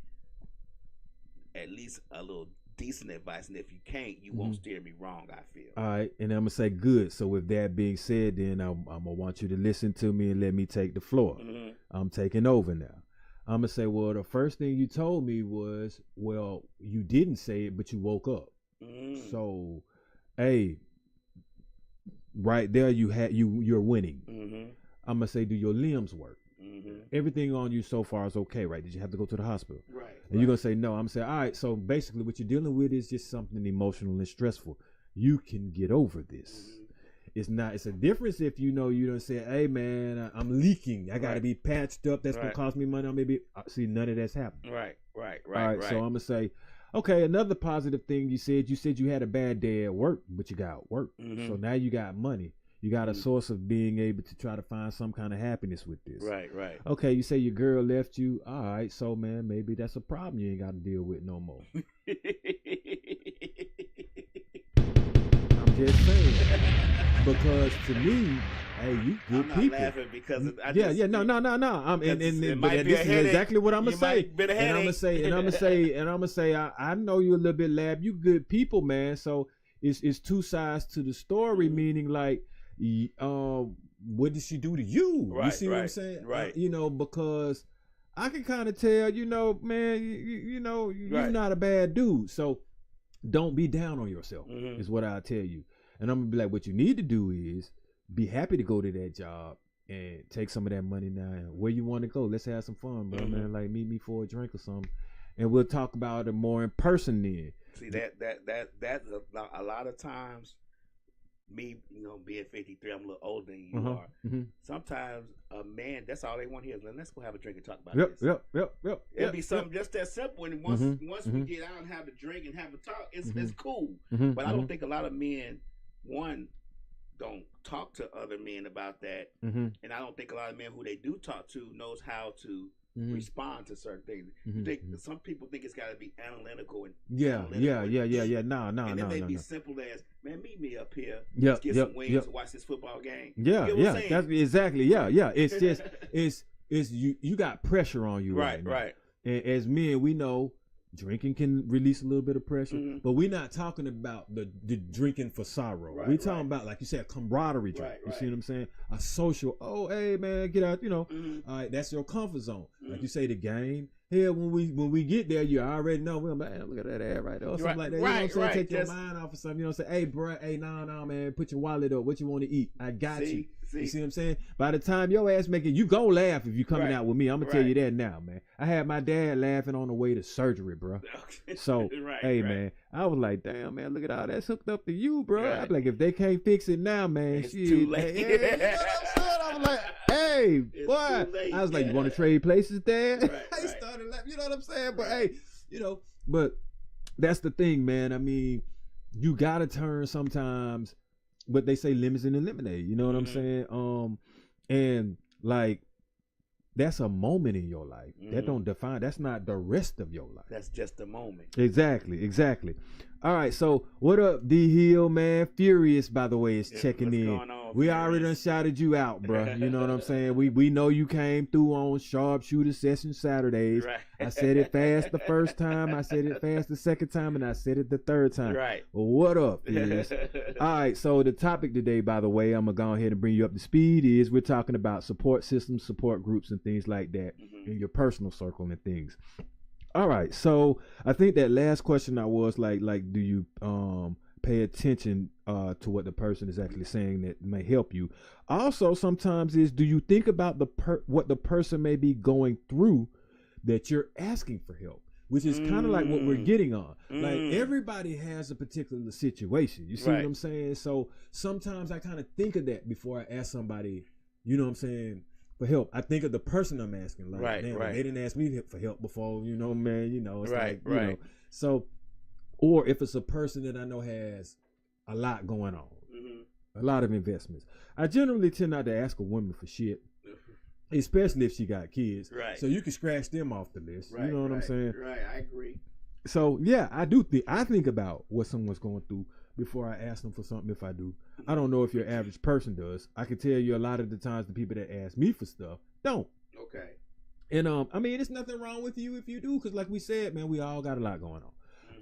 at least a little decent advice, and if you can't, you won't steer me wrong. I feel. All right, and I'm gonna say good. So with that being said, then I'm gonna want you to listen to me and let me take the floor. I'm taking over now. I'm gonna say, well, the first thing you told me was, well, you didn't say it, but you woke up. So, hey, right there, you're winning. I'm gonna say, do your limbs work? Everything on you so far is okay, right? Did you have to go to the hospital? Right. And you're gonna say no. I'm gonna say, all right. So basically, what you're dealing with is just something emotional and stressful. You can get over this. It's not. It's a difference if you don't say, hey man, I'm leaking. I gotta be patched up. That's gonna cost me money. Maybe see none of that's happening. Right. All right. So I'm gonna say, okay. Another positive thing you said you had a bad day at work, but you got work. So now you got money. You got a source of being able to try to find some kind of happiness with this. Right. Okay, you say your girl left you. All right, so man, maybe that's a problem you ain't got to deal with no more. I'm just saying. Because to me, hey, you good I'm not people. Laughing because no. And this is exactly what I'm gonna say. And I'm gonna say, I know you a little bit, Lab. You good people, man. So it's two sides to the story, meaning like, what did she do to you? Right, you see what I'm saying? Right. Because I can kind of tell, man, you're not a bad dude. So don't be down on yourself, is what I'll tell you. And I'm gonna be like, what you need to do is be happy to go to that job and take some of that money now. Where you want to go? Let's have some fun, bro, man. Like meet me for a drink or something, and we'll talk about it more in person then. See that's a lot of times. Me, being 53, I'm a little older than you are. Sometimes a man, that's all they want to hear is, let's go have a drink and talk about this. Yep. It'll be something just that simple. And once we get out and have a drink and have a talk, it's cool. But I don't think a lot of men, don't talk to other men about that. And I don't think a lot of men who they do talk to knows how to respond to certain things. Some people think it's got to be analytical and No. And it may be simple as, man, meet me up here. Let's get some wings and watch this football game. That's exactly. It's just it's you got pressure on you right now. Right. And as men, we know drinking can release a little bit of pressure, but we're not talking about the drinking for sorrow. We're talking about, like you said, a camaraderie drink. You see what I'm saying? A social, oh, hey, man, get out, all right, that's your comfort zone. Like you say, the game. Here, when we get there, you already know, we're like, look at that ad right there, or something like that. You know what I'm saying? Take your mind off of something. Say, hey, bro, hey, no, man, put your wallet up. What you want to eat? I got you. You see what I'm saying? By the time your ass make it, you gon' laugh if you coming out with me. I'm gonna tell you that now, man. I had my dad laughing on the way to surgery, bro. So, man, I was like, damn, man, look at all that's hooked up to you, bro. I'm like, if they can't fix it now, man, it's too late. I was like, hey, boy. I was like, you want to trade places, Dad? I started laughing, you know what I'm saying? But hey, but that's the thing, man. I mean, you gotta turn sometimes. But they say lemons and lemonade, you know what I'm saying? And like, that's a moment in your life. That don't define, that's not the rest of your life. That's just a moment. Exactly. All right, so what up, D Hill, man? Furious, by the way, is checking in. Going on, we already done shouted you out, bro. You know what I'm saying? We know you came through on Sharpshooter Session Saturdays. Right. I said it fast the first time, I said it fast the second time, and I said it the third time. Right. Well, what up, Furious? All right, so the topic today, by the way, I'm going to go ahead and bring you up to speed, is we're talking about support systems, support groups, and things like that in your personal circle and things. All right, so I think that last question I was like, do you pay attention to what the person is actually saying that may help you? Also, sometimes is, do you think about what the person may be going through that you're asking for help? Which is kind of like what we're getting on. Like, everybody has a particular situation. You see what I'm saying? So sometimes I kind of think of that before I ask somebody, you know what I'm saying, for help. I think of the person I'm asking. Like, damn, they didn't ask me for help before, man, it's like, you know. So, or if it's a person that I know has a lot going on, a lot of investments, I generally tend not to ask a woman for shit. Especially if she got kids. Right. So you can scratch them off the list. You know what I'm saying? Right, I agree. So yeah, I think about what someone's going through before I ask them for something, if I do. I don't know if your average person does. I can tell you a lot of the times the people that ask me for stuff don't. Okay. And I mean, there's nothing wrong with you if you do, because like we said, man, we all got a lot going on.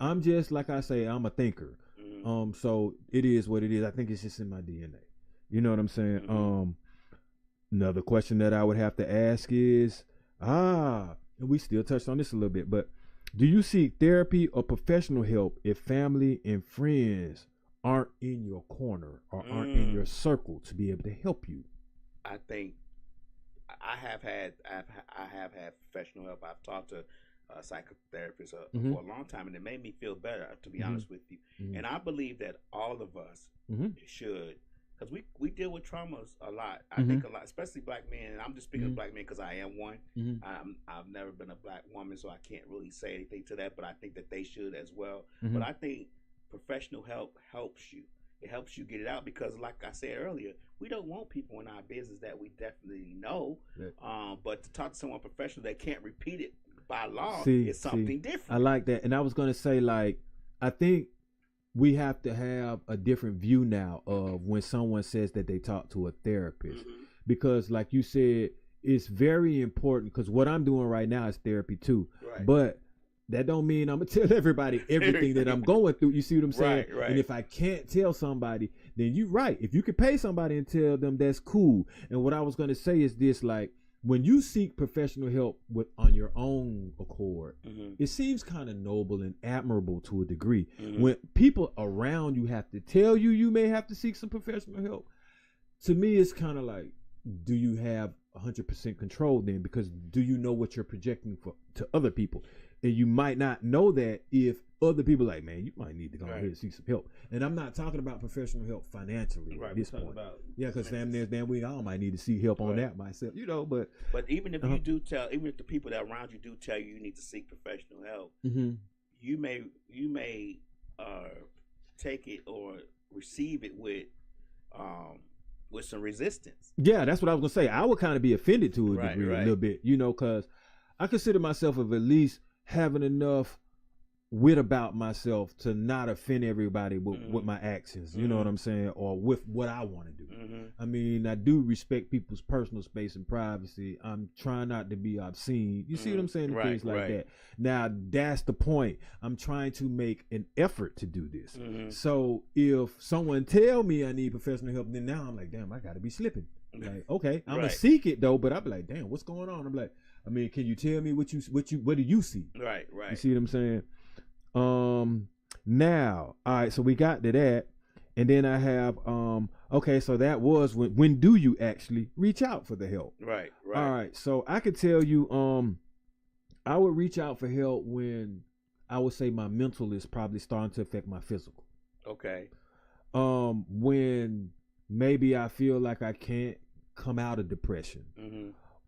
I'm just like I say, I'm a thinker. So it is what it is. I think it's just in my DNA. You know what I'm saying? Another question that I would have to ask is, and we still touched on this a little bit, but do you seek therapy or professional help if family and friends aren't in your corner or aren't in your circle to be able to help you? I think I have had professional help. I've talked to a psychotherapist for a long time, and it made me feel better, to be honest with you. And I believe that all of us should, because we deal with traumas a lot. I think a lot, especially black men. And I'm just speaking of black men because I am one. I've never been a black woman, so I can't really say anything to that. But I think that they should as well. But I think professional help helps you. It helps you get it out because, like I said earlier, we don't want people in our business that we definitely know. But to talk to someone professional that can't repeat it by law is something different. I like that. And I was going to say, like, I think we have to have a different view now of when someone says that they talk to a therapist. Because, like you said, it's very important because what I'm doing right now is therapy too. But that don't mean I'm going to tell everybody everything that I'm going through. You see what I'm saying? And if I can't tell somebody, then you're right. If you could pay somebody and tell them, that's cool. And what I was going to say is this, like, when you seek professional help on your own accord, it seems kind of noble and admirable to a degree. When people around you have to tell you you may have to seek some professional help, to me it's kind of like, do you have 100% control then? Because do you know what you're projecting to other people? And you might not know that if other people are like, man, you might need to go ahead and seek some help. And I'm not talking about professional help financially at this point. Because damn we all might need to seek help on that myself, you know. But even if you do tell, even if the people that around you do tell you need to seek professional help, you may take it or receive it with some resistance. Yeah, that's what I was gonna say. I would kind of be offended to a degree, a little bit, you know, because I consider myself of at least having enough wit about myself to not offend everybody with my actions, you know what I'm saying, or with what I want to do. I mean, I do respect people's personal space and privacy. I'm trying not to be obscene. You see what I'm saying? Things like that. Now, that's the point. I'm trying to make an effort to do this. So if someone tell me I need professional help, then now I'm like, damn, I got to be slipping. Like, okay, I'm gonna seek it though, but I'm like, damn, what's going on? I'm like, I mean, can you tell me what do you see? Right. You see what I'm saying? Now, all right, so we got to that, and then I have okay, so that was when do you actually reach out for the help? Right. All right, so I could tell you I would reach out for help when I would say my mental is probably starting to affect my physical. Okay. When maybe I feel like I can't come out of depression.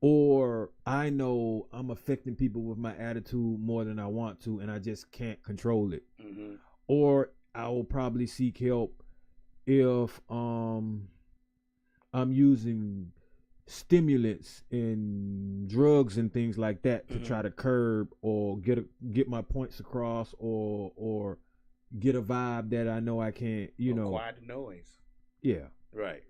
Or I know I'm affecting people with my attitude more than I want to, and I just can't control it. Or I will probably seek help if I'm using stimulants and drugs and things like that to try to curb or get my points across, or get a vibe that I know I can't, you know. Quiet the noise. Yeah. Right.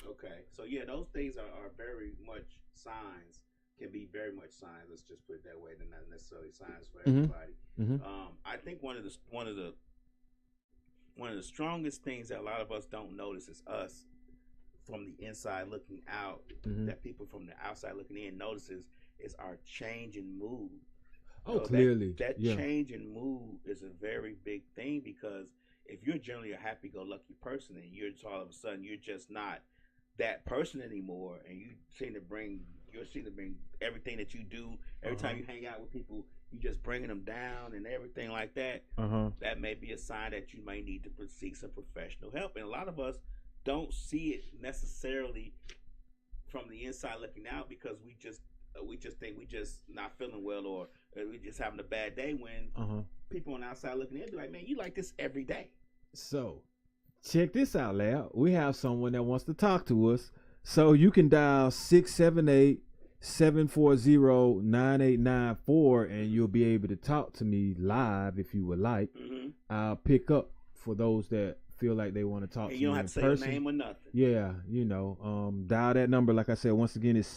Okay, so yeah, those things are very much signs. Can be very much signs. Let's just put it that way. They're not necessarily signs for everybody. I think one of the strongest things that a lot of us don't notice is us from the inside looking out. That people from the outside looking in notices is our change in mood. Oh, clearly, that change in mood is a very big thing, because if you're generally a happy-go-lucky person and you're just all of a sudden you're just not that person anymore, and you seem to bring everything that you do every time you hang out with people, you just bringing them down and everything like that. That may be a sign that you might need to seek some professional help. And a lot of us don't see it necessarily from the inside looking out, because we just think we just not feeling well, or we just having a bad day, when people on the outside looking in be like, man, you like this every day. So check this out, Lab. We have someone that wants to talk to us. So you can dial 678-740-9894 and you'll be able to talk to me live if you would like. I'll pick up for those that feel like they want to talk to me in person. You don't have to say your name or nothing. Yeah, you know, dial that number. Like I said, once again, it's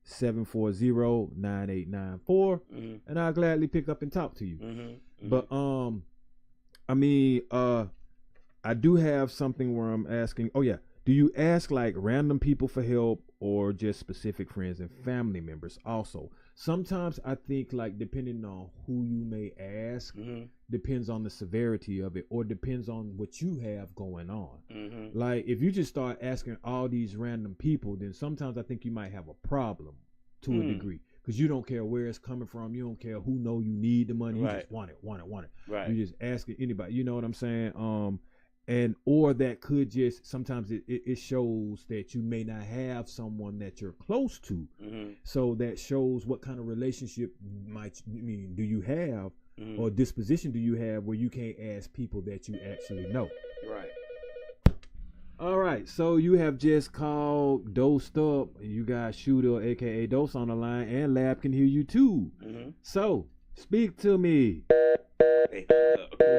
740-9894, and I'll gladly pick up and talk to you. But I mean, I do have something where I'm asking. Oh yeah, do you ask like random people for help or just specific friends and family members? Also, sometimes I think like depending on who you may ask, depends on the severity of it, or depends on what you have going on. Like if you just start asking all these random people, then sometimes I think you might have a problem to a degree. Because you don't care where it's coming from. You don't care who know you need the money. You just want it. Right. You just asking anybody. You know what I'm saying? And or that could just sometimes it shows that you may not have someone that you're close to. So that shows what kind of relationship do you have or disposition do you have where you can't ask people that you actually know. Right. All right, so you have just called Dosed Up, and you got Shooter, aka Dose, on the line, and Lab can hear you too. So speak to me. Hey,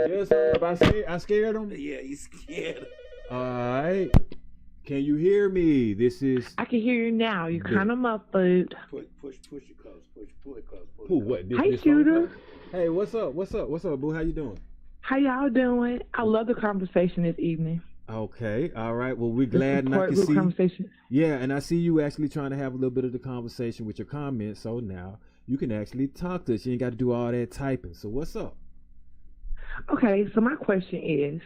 Just I scared him. yeah, you scared. All right, can you hear me? This is. I can hear you now. You kind of muffled. Push it close. Pull it close. Who? What? Hey, Shooter. Hey, what's up? What's up, boo? How you doing? How y'all doing? I love the conversation this evening. Okay, all right. Well, we're glad and I can see. Conversation. Yeah, and I see you actually trying to have a little bit of the conversation with your comments. So now you can actually talk to us. You ain't got to do all that typing. So what's up? Okay, so my question is,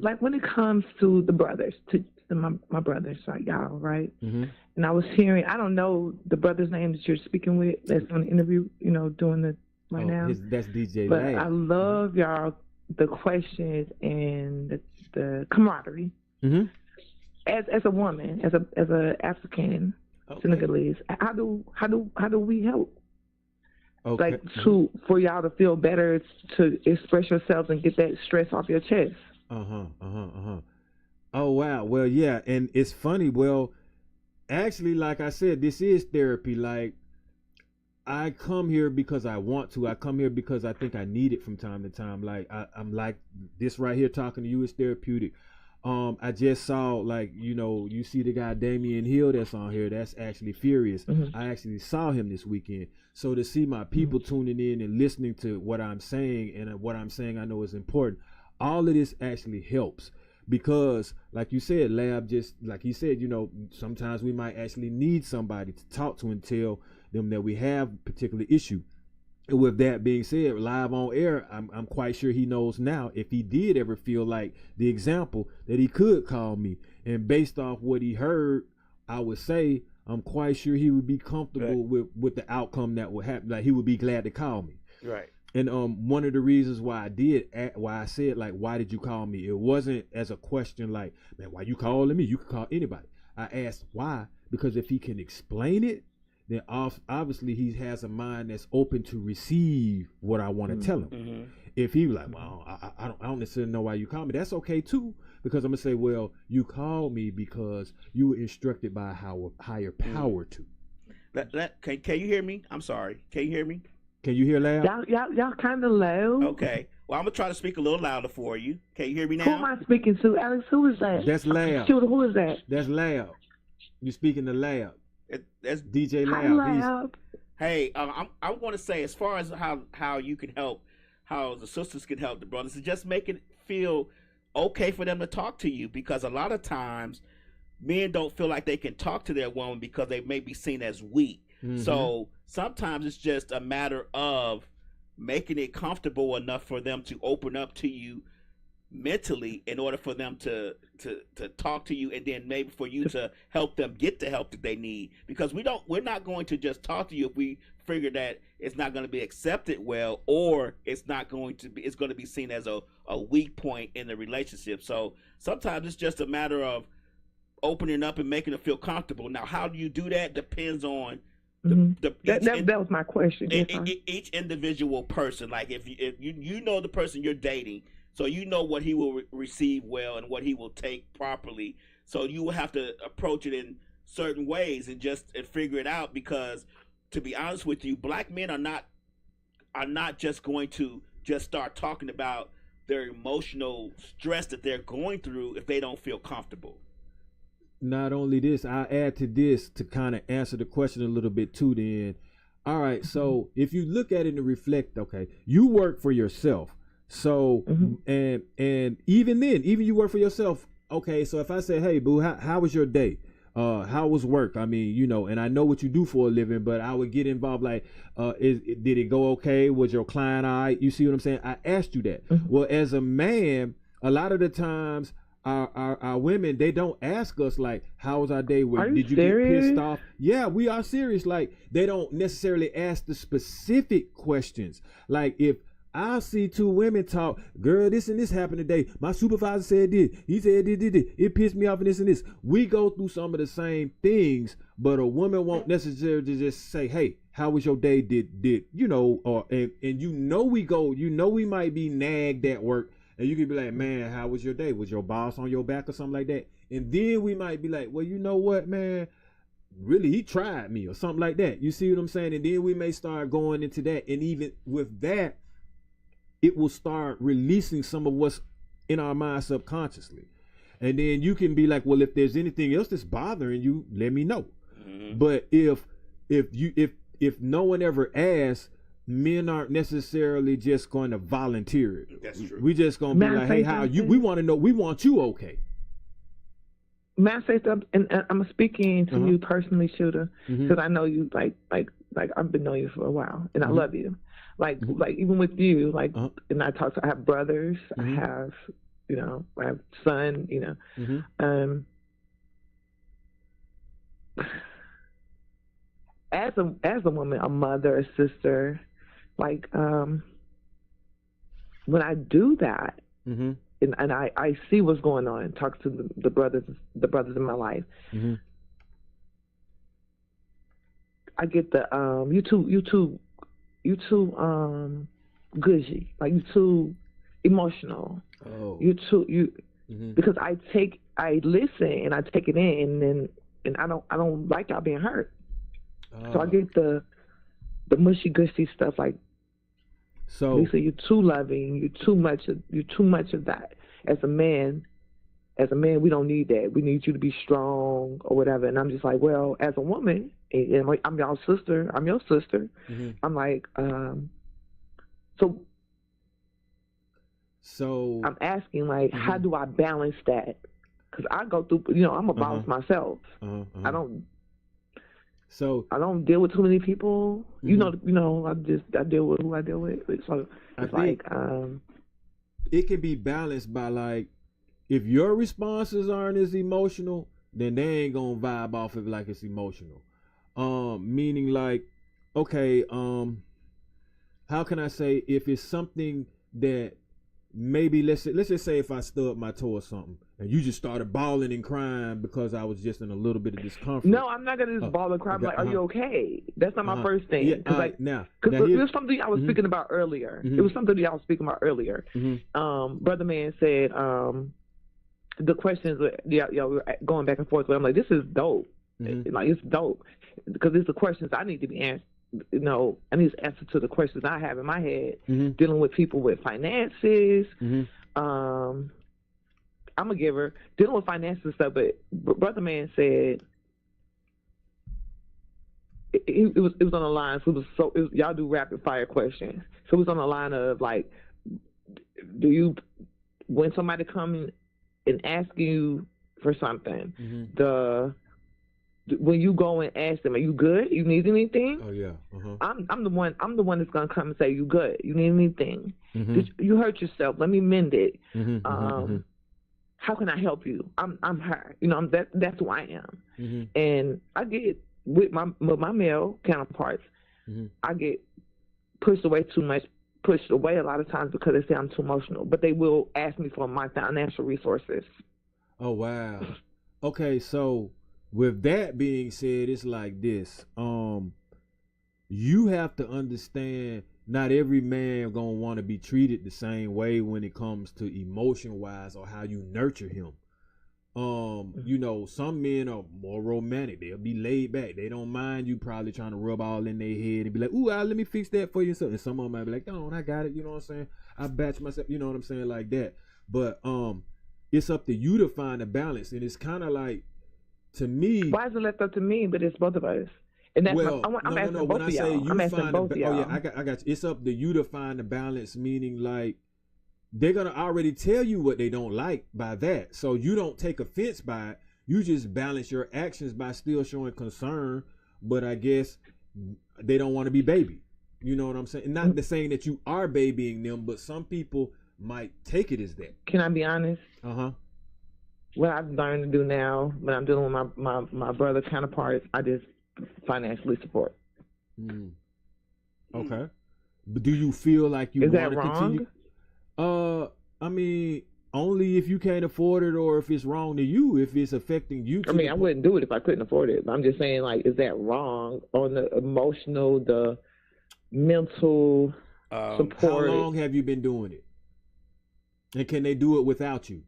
like when it comes to the brothers, to my brothers, like y'all, right? And I was hearing, I don't know the brother's name that you're speaking with that's on the interview, doing the right now. That's DJ But Lab. I love y'all, the questions and the camaraderie. As a woman, as a African Senegalese, how do we help? Okay. Like for y'all to feel better, to express yourselves and get that stress off your chest. Oh wow. Well, yeah, and it's funny. Well, actually, like I said, this is therapy. Like I come here because I want to. I come here because I think I need it from time to time. Like I'm like this right here talking to you is therapeutic. I just saw you see the guy Damian Hill that's on here. That's actually Furious. I actually saw him this weekend. So to see my people tuning in and listening to what I'm saying and what I'm saying I know is important. All of this actually helps because, like you said, Lab, just like he said, sometimes we might actually need somebody to talk to and tell them that we have a particular issue. And with that being said, live on air, I'm quite sure he knows now if he did ever feel like the example that he could call me. And based off what he heard, I would say I'm quite sure he would be comfortable with the outcome that would happen. Like he would be glad to call me. Right. And one of the reasons why I said like, why did you call me? It wasn't as a question like, man, why you calling me? You could call anybody. I asked why, because if he can explain it, then obviously he has a mind that's open to receive what I want to tell him. If he was like, well, I don't necessarily know why you call me, that's okay too, because I'm gonna say, well, you called me because you were instructed by a higher power to. Can you hear me? I'm sorry. Can you hear me? Can you hear Lab? Y'all kind of low. Okay. Well, I'm gonna try to speak a little louder for you. Can you hear me now? Who am I speaking to, Alex? Who is that? That's Lab. Shooter, who is that? That's Lab. You speaking to Lab? That's DJ Lab. Hi, Lab. Hey, I want to say as far as how you can help, how the sisters can help the brothers, is just make it feel okay for them to talk to you, because a lot of times men don't feel like they can talk to their woman because they may be seen as weak. So sometimes it's just a matter of making it comfortable enough for them to open up to you mentally in order for them to talk to you, and then maybe for you to help them get the help that they need, because we're not going to just talk to you if we figure that it's not going to be accepted well, or it's going to be seen as a weak point in the relationship. So sometimes it's just a matter of opening up and making them feel comfortable. Now, how do you do that depends on that was my question. Each individual person. Like if you know the person you're dating, so you know what he will receive well and what he will take properly. So you will have to approach it in certain ways and figure it out, because to be honest with you, black men are not just going to just start talking about their emotional stress that they're going through if they don't feel comfortable. not only this, I add to this to kind of answer the question a little bit too. Then, all right. So if you look at it and reflect, okay, you work for yourself. So and even then, even you work for yourself. Okay, so if I say, hey, boo, how was your day? How was work? I mean, you know, and I know what you do for a living, but I would get involved like, did it go okay? Was your client all right? You see what I'm saying? I asked you that. Well, as a man, a lot of the times our women, they don't ask us like, how was our day? Did you get pissed off? Yeah, we are serious. Like, they don't necessarily ask the specific questions. Like, if I see two women talk, girl, this and this happened today. My supervisor said this. He said this. It pissed me off and this and this. We go through some of the same things, but a woman won't necessarily just say, hey, how was your day? Did you know, or and you know we might be nagged at work, and you could be like, man, how was your day? Was your boss on your back or something like that? And then we might be like, well, you know what, man? Really, he tried me or something like that. You see what I'm saying? And then we may start going into that. And even with that, it will start releasing some of what's in our mind subconsciously. And then you can be like, well, if there's anything else that's bothering you, let me know. But if no one ever asks, men aren't necessarily just going to volunteer it. That's true. We just going to be like, hey, how you, we want to know, we want you okay. May I say something? And I'm speaking to you personally, Shooter, because I know you like I've been knowing you for a while, and I love you. Like even with you, like, and I have brothers, I have, you know, I have son, you know, as a woman, a mother, a sister, like, when I do that, and I see what's going on, and talk to the brothers in my life, I get the you too gushy, like you too emotional. Because I listen and I take it in, and I don't like y'all being hurt. So I get the mushy gushy stuff, like, so Lisa, you're too loving, you're too much of that. As a man, we don't need that. We need you to be strong or whatever. And I'm just like, well, as a woman, and I'm your sister. I'm like, so I'm asking, like, how do I balance that? Because I go through, you know, I'm a boss myself. I don't deal with too many people. You know, I deal with who I deal with. So it's like, it can be balanced by, like, if your responses aren't as emotional, then they ain't gonna vibe off of it like it's emotional. Meaning, like, okay, how can I say, if it's something that maybe, let's just say if I stubbed my toe or something, and you just started bawling and crying because I was just in a little bit of discomfort. No, I'm not gonna just bawl and cry. I'm like, are you okay? That's not my first thing. Yeah, because it was something I was speaking about earlier. It was something I was speaking about earlier. Brother Man said, the questions, we were going back and forth. But I'm like, this is dope. Like, it's dope, because it's the questions I need to be answered. You know, I need to answer to the questions I have in my head, dealing with people with finances. I'm a giver, dealing with finances and stuff. But Brother Man said it was on the line. So y'all do rapid fire questions. So it was on the line of, like, when somebody comes and ask you for something, when you go and ask them, are you good? You need anything? Oh yeah. I'm the one that's gonna come and say, you good? You need anything? You hurt yourself? Let me mend it. How can I help you? I'm her. You know, that's who I am. And I get with my male counterparts, I get pushed away a lot of times because they say I'm too emotional. But they will ask me for my financial resources. Oh wow. Okay, so with that being said, it's like this. You have to understand, not every man gonna want to be treated the same way when it comes to emotion wise or how you nurture him. You know, some men are more romantic. They'll be laid back. They don't mind you probably trying to rub all in their head and be like, ooh, let me fix that for you. And some of them might be like, oh, I got it. You know what I'm saying? I batch myself. You know what I'm saying? Like that. But it's up to you to find a balance. And it's kind of like, to me, why is it left up to me? But it's both of us. And that's I'm asking both of y'all. I'm asking both of y'all. Oh yeah, I got you. It's up to you to find the balance. Meaning, like, they're gonna already tell you what they don't like by that, so you don't take offense by it. You just balance your actions by still showing concern, but I guess they don't want to be baby. You know what I'm saying? Not the saying that you are babying them, but some people might take it as that. Can I be honest? What I've learned to do now when I'm dealing with my brother counterparts, I just financially support. Okay. But do you feel like you want to continue? I mean, only if you can't afford it, or if it's wrong to you, if it's affecting you. I mean, I wouldn't do it if I couldn't afford it. But I'm just saying, like, is that wrong on the emotional, the mental support? How long have you been doing it? And can they do it without you?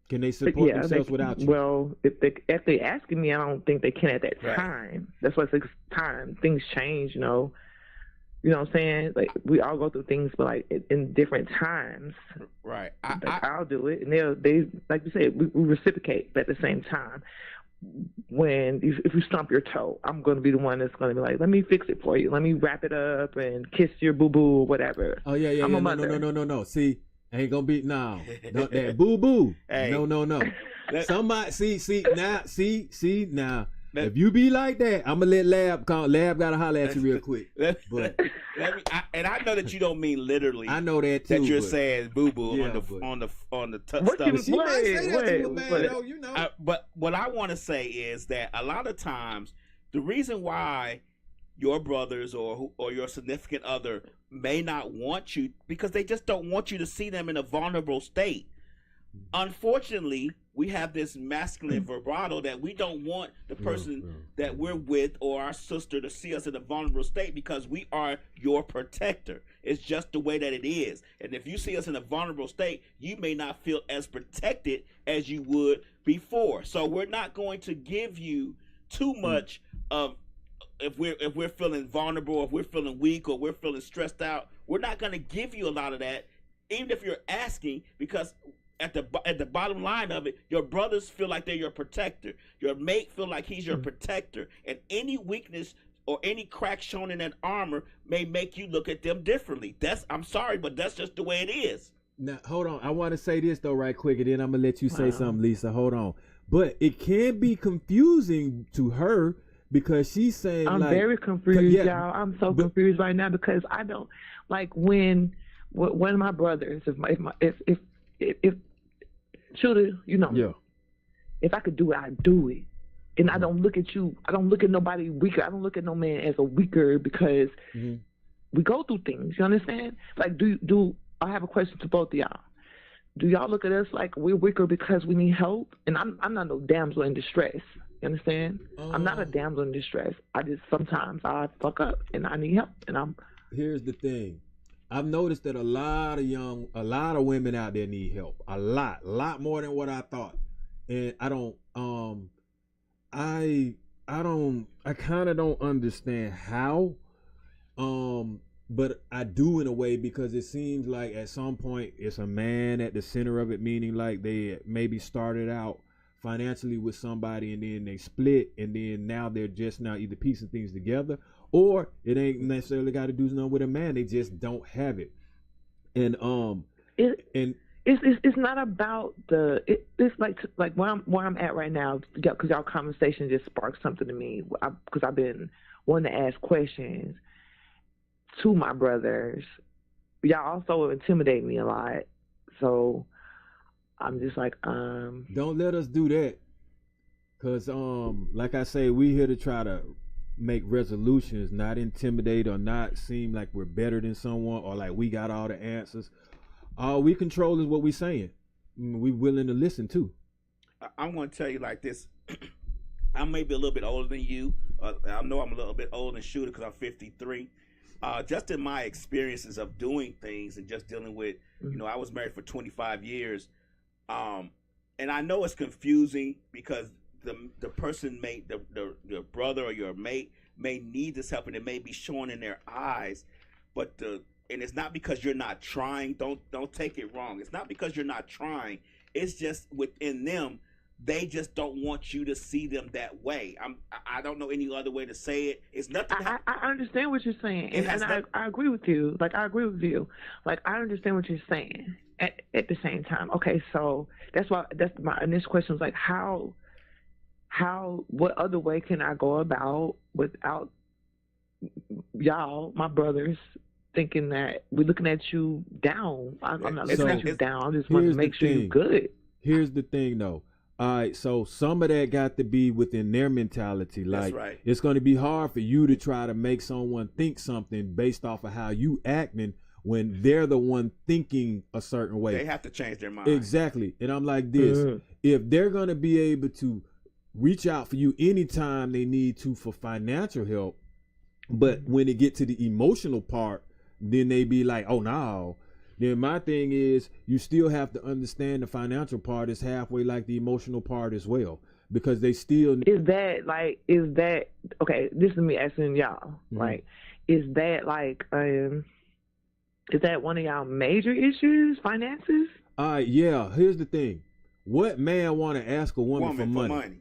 Can they support themselves without you? Well, if they asking me, I don't think they can at that time. That's why it takes time. Things change, you know. You know what I'm saying? Like, we all go through things, but like in different times. Right. I'll do it, and they like you said, we reciprocate, but at the same time, when if you stump your toe, I'm going to be the one that's going to be like, let me fix it for you, let me wrap it up and kiss your boo boo or whatever. Oh yeah. I'm a mother. No. See, ain't gonna be that boo boo. Hey. No. Somebody see now. If you be like that, I'm gonna let Lab call. Lab gotta holler at you real quick. But and I know that you don't mean literally. I know that too. That you're saying boo boo on the stuff. She might say that to a man, though, you know. But what I want to say is that a lot of times the reason why your brothers or your significant other may not want you, because they just don't want you to see them in a vulnerable state. Unfortunately, we have this masculine vibrato that we don't want the person that we're with or our sister to see us in a vulnerable state, because we are your protector. It's just the way that it is. And if you see us in a vulnerable state, you may not feel as protected as you would before. So we're not going to give you too much of, if we're feeling vulnerable, or if we're feeling weak, or we're feeling stressed out, we're not going to give you a lot of that, even if you're asking, because at the bottom line of it, your brothers feel like they're your protector. Your mate feel like he's your protector. And any weakness or any crack shown in that armor may make you look at them differently. I'm sorry, but that's just the way it is. Now, hold on. I want to say this, though, right quick, and then I'm going to let you say something, Lisa. Hold on. But it can be confusing to her, because she's saying, I'm very confused, y'all. I'm so confused right now, because I don't, like, when one of my brothers, if Shooter, you know, if I could do it, I'd do it. And I don't look at you. I don't look at nobody weaker. I don't look at no man as a weaker, because we go through things. You understand? Like, do I have a question to both of y'all? Do y'all look at us like we're weaker because we need help? And I'm not no damsel in distress. You understand? I'm not a damsel in distress. Sometimes I fuck up and I need help. And Here's the thing. I've noticed that a lot of women out there need help. A lot more than what I thought. And I kind of don't understand how, but I do in a way, because it seems like at some point it's a man at the center of it, meaning like they maybe started out financially with somebody and then they split, and then now they're just now either piecing things together, or it ain't necessarily got to do nothing with a man. They just don't have it. And it's not about it's like where I'm at right now, because y'all conversation just sparked something to me, because I've been wanting to ask questions to my brothers. Y'all also intimidate me a lot, so I'm just like, don't let us do that, because like I say, we here to try to make resolutions, not intimidate or not seem like we're better than someone or like we got all the answers. All we control is what we saying. We willing to listen too. I'm going to tell you like this. I may be a little bit older than you. I know I'm a little bit older than Shooter, because I'm 53. Just in my experiences of doing things and just dealing with, I was married for 25 years. And I know it's confusing, because the person the brother or your mate may need this help, and it may be showing in their eyes, and it's not because you're not trying. Don't take it wrong. It's not because you're not trying. It's just within them, they just don't want you to see them that way. I don't know any other way to say it. It's nothing. I understand what you're saying, and I agree with you. Like, I agree with you. Like, I understand what you're saying. At the same time, okay, so that's my initial question was like, what other way can I go about without y'all, my brothers, thinking that we're looking at you down? I'm not looking at you down. I just want to make sure you're good. Here's the thing, though. All right, so some of that got to be within their mentality. Like, right. It's going to be hard for you to try to make someone think something based off of how you acting when they're the one thinking a certain way. They have to change their mind. Exactly. And I'm like this. If they're going to be able to reach out for you anytime they need to for financial help, but when it get to the emotional part, then they be like, oh, no. Then my thing is, you still have to understand the financial part is halfway like the emotional part as well, because they still. Is that okay? This is me asking y'all, right? Is that like, is that one of y'all major issues, finances? Yeah. Here's the thing. What man want to ask a woman for money?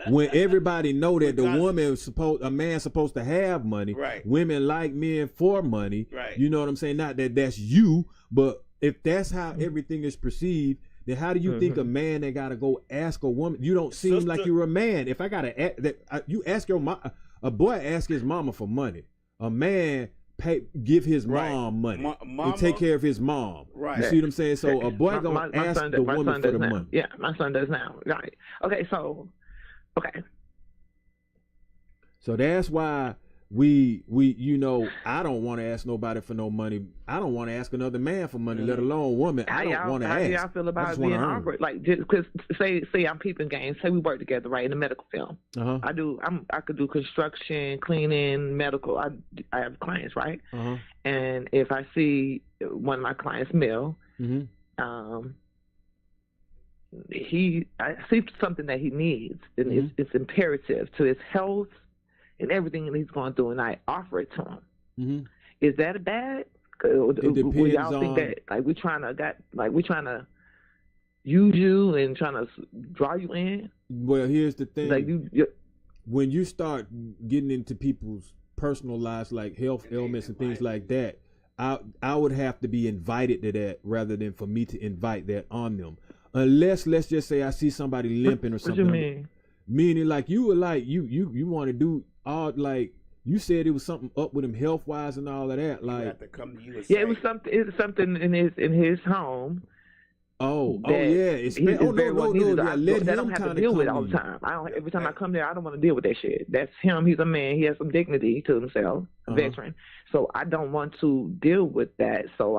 When everybody know that a man's supposed to have money. Right. Women like men for money. Right. You know what I'm saying? Not that that's you, but if that's how everything is perceived, then how do you think a man that gotta go ask a woman? You don't seem like you're a man. If I gotta you ask your mom, a boy ask his mama for money. A man give his mom money and take care of his mom. Right. You see what I'm saying? So a boy gonna ask the woman for the money. Yeah, my son does now. Right. Okay, so So that's why we I don't want to ask nobody for no money. I don't want to ask another man for money, let alone woman. I don't want to ask. How do y'all feel about being awkward? Like, just because say I'm peeping games. Say we work together, right, in the medical field. I could do construction, cleaning, medical. I have clients, right? And if I see one of my clients, Mel, I see something that he needs, and it's imperative to his health and everything that he's going through, and I offer it to him. Is that bad? It depends Will y'all think that we trying to use you and trying to draw you in? Well, here's the thing. Like when you start getting into people's personal lives, like health ailments and things like that, I would have to be invited to that rather than for me to invite that on them. Unless, let's just say I see somebody limping or something. What you mean? Meaning, like, you were like, you want to do all, like, you said it was something up with him health wise and all of that. Like, have to come to you and it was something in his home. Oh yeah. That I don't have to deal with all the time. Every time I come there, I don't want to deal with that shit. That's him. He's a man. He has some dignity to himself, a veteran. So I don't want to deal with that. So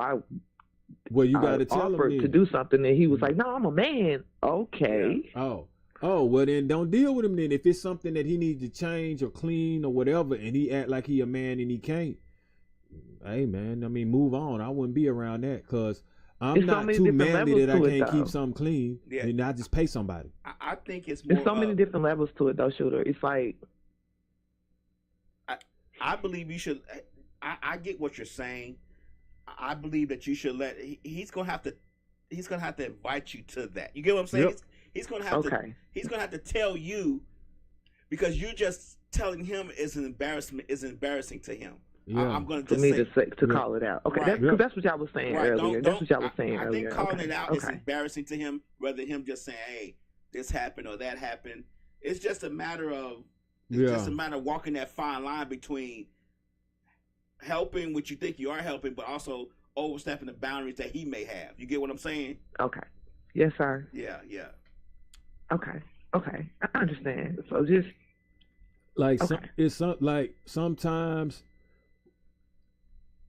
you got to tell him to do something, and he was like, "No, I'm a man." Okay. Yeah. Oh, well then don't deal with him then. If it's something that he needs to change or clean or whatever, and he act like he a man and he can't, hey man, I mean, move on. I wouldn't be around that, because I'm not too manly that I can't keep something clean and I just pay somebody. I think it's more. There's so many different levels to it, though, Shooter. It's like, I believe you should. I get what you're saying. I believe that you should let. He's gonna have to invite you to that. You get what I'm saying? Yep. He's gonna have to. He's gonna have to tell you, because you just telling him is embarrassing to him. Yeah. I'm going to call it out. Okay, right. That's what y'all was saying earlier. That's what y'all was saying earlier. I think calling it out is embarrassing to him, rather him just saying, "Hey, this happened or that happened." It's just a matter of walking that fine line between helping what you think you are helping, but also overstepping the boundaries that he may have. You get what I'm saying? Okay. Yes, sir. Yeah. Okay. I understand. So just like sometimes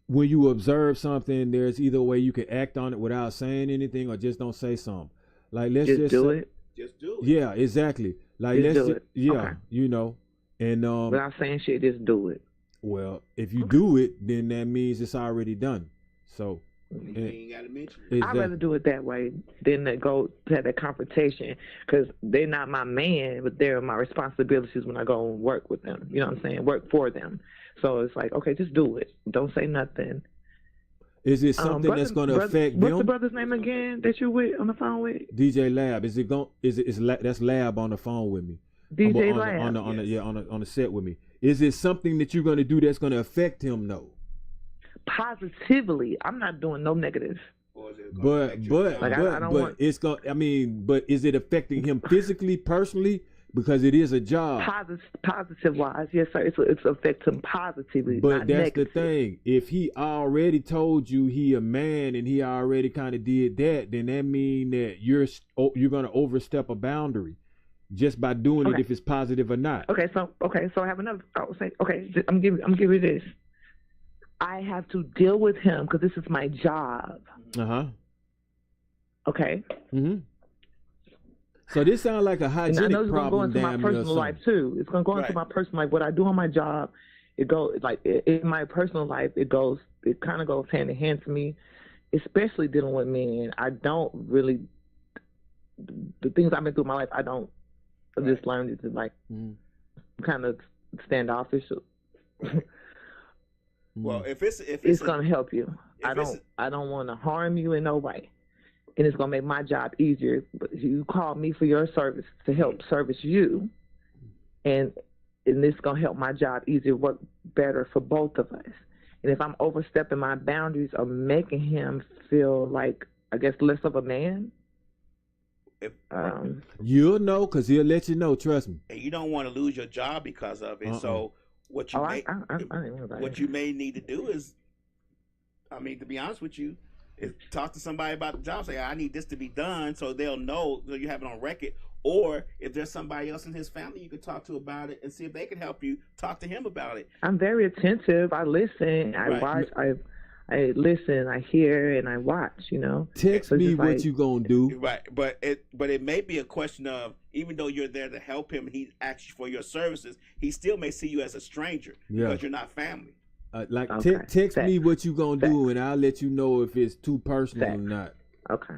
when you observe something, there's either a way you can act on it without saying anything, or just don't say something. Like let's just do it. Just do it. Yeah, exactly. Like just do it. Yeah, you know, and without saying shit, just do it. Well, if you do it, then that means it's already done. So. You ain't got to mention it. Exactly. I'd rather do it that way than to go to have that confrontation, because they're not my man, but they're my responsibilities when I go and work with them. You know what I'm saying? Work for them. So it's like, okay, just do it. Don't say nothing. Is it something that's going to affect what's them? the brother's name again that you're with on the phone with? DJ Lab. Is it going? That's Lab on the phone with me. DJ Lab. On the set with me. Is it something that you're going to do that's going to affect him? No. Positively, I'm not doing no negative. But it's going. I mean, but is it affecting him physically, personally? Because it is a job. Positive wise, yes, sir. It's affecting him positively. But not that's negative. the thing. If he already told you he a man and he already kind of did that, then that mean that you're going to overstep a boundary just by doing it, if it's positive or not. Okay, so I have another. I would say, I'm giving you this. I have to deal with him because this is my job. Okay. So this sounds like a hygienic problem. And I know it's going to go into my personal life too. It's going to go into my personal life. What I do on my job, it goes like in my personal life. It kind of goes hand in hand to me, especially dealing with men. I don't really the things I've been through in my life. I just learned to like kind of standoffish. Well, if it's going to help you. I don't want to harm you in no way. And it's going to make my job easier. But you call me for your service to help service you, and this is going to help my job easier, work better for both of us. And if I'm overstepping my boundaries or making him feel like, I guess, less of a man, you'll know because he'll let you know, trust me. And you don't want to lose your job because of it. So what you may need to do is, I mean, to be honest with you, is talk to somebody about the job. Say, I need this to be done, so they'll know, so you have it on record. Or if there's somebody else in his family you can talk to about it and see if they can help you. Talk to him about it. I'm very attentive. I listen. I watch. I listen. I hear, and I watch. You know. Text me what you gonna do. Right, but it may be a question of, even though you're there to help him, and he asks you for your services, he still may see you as a stranger because you're not family. Text me what you gonna do, and I'll let you know if it's too personal or not. Okay.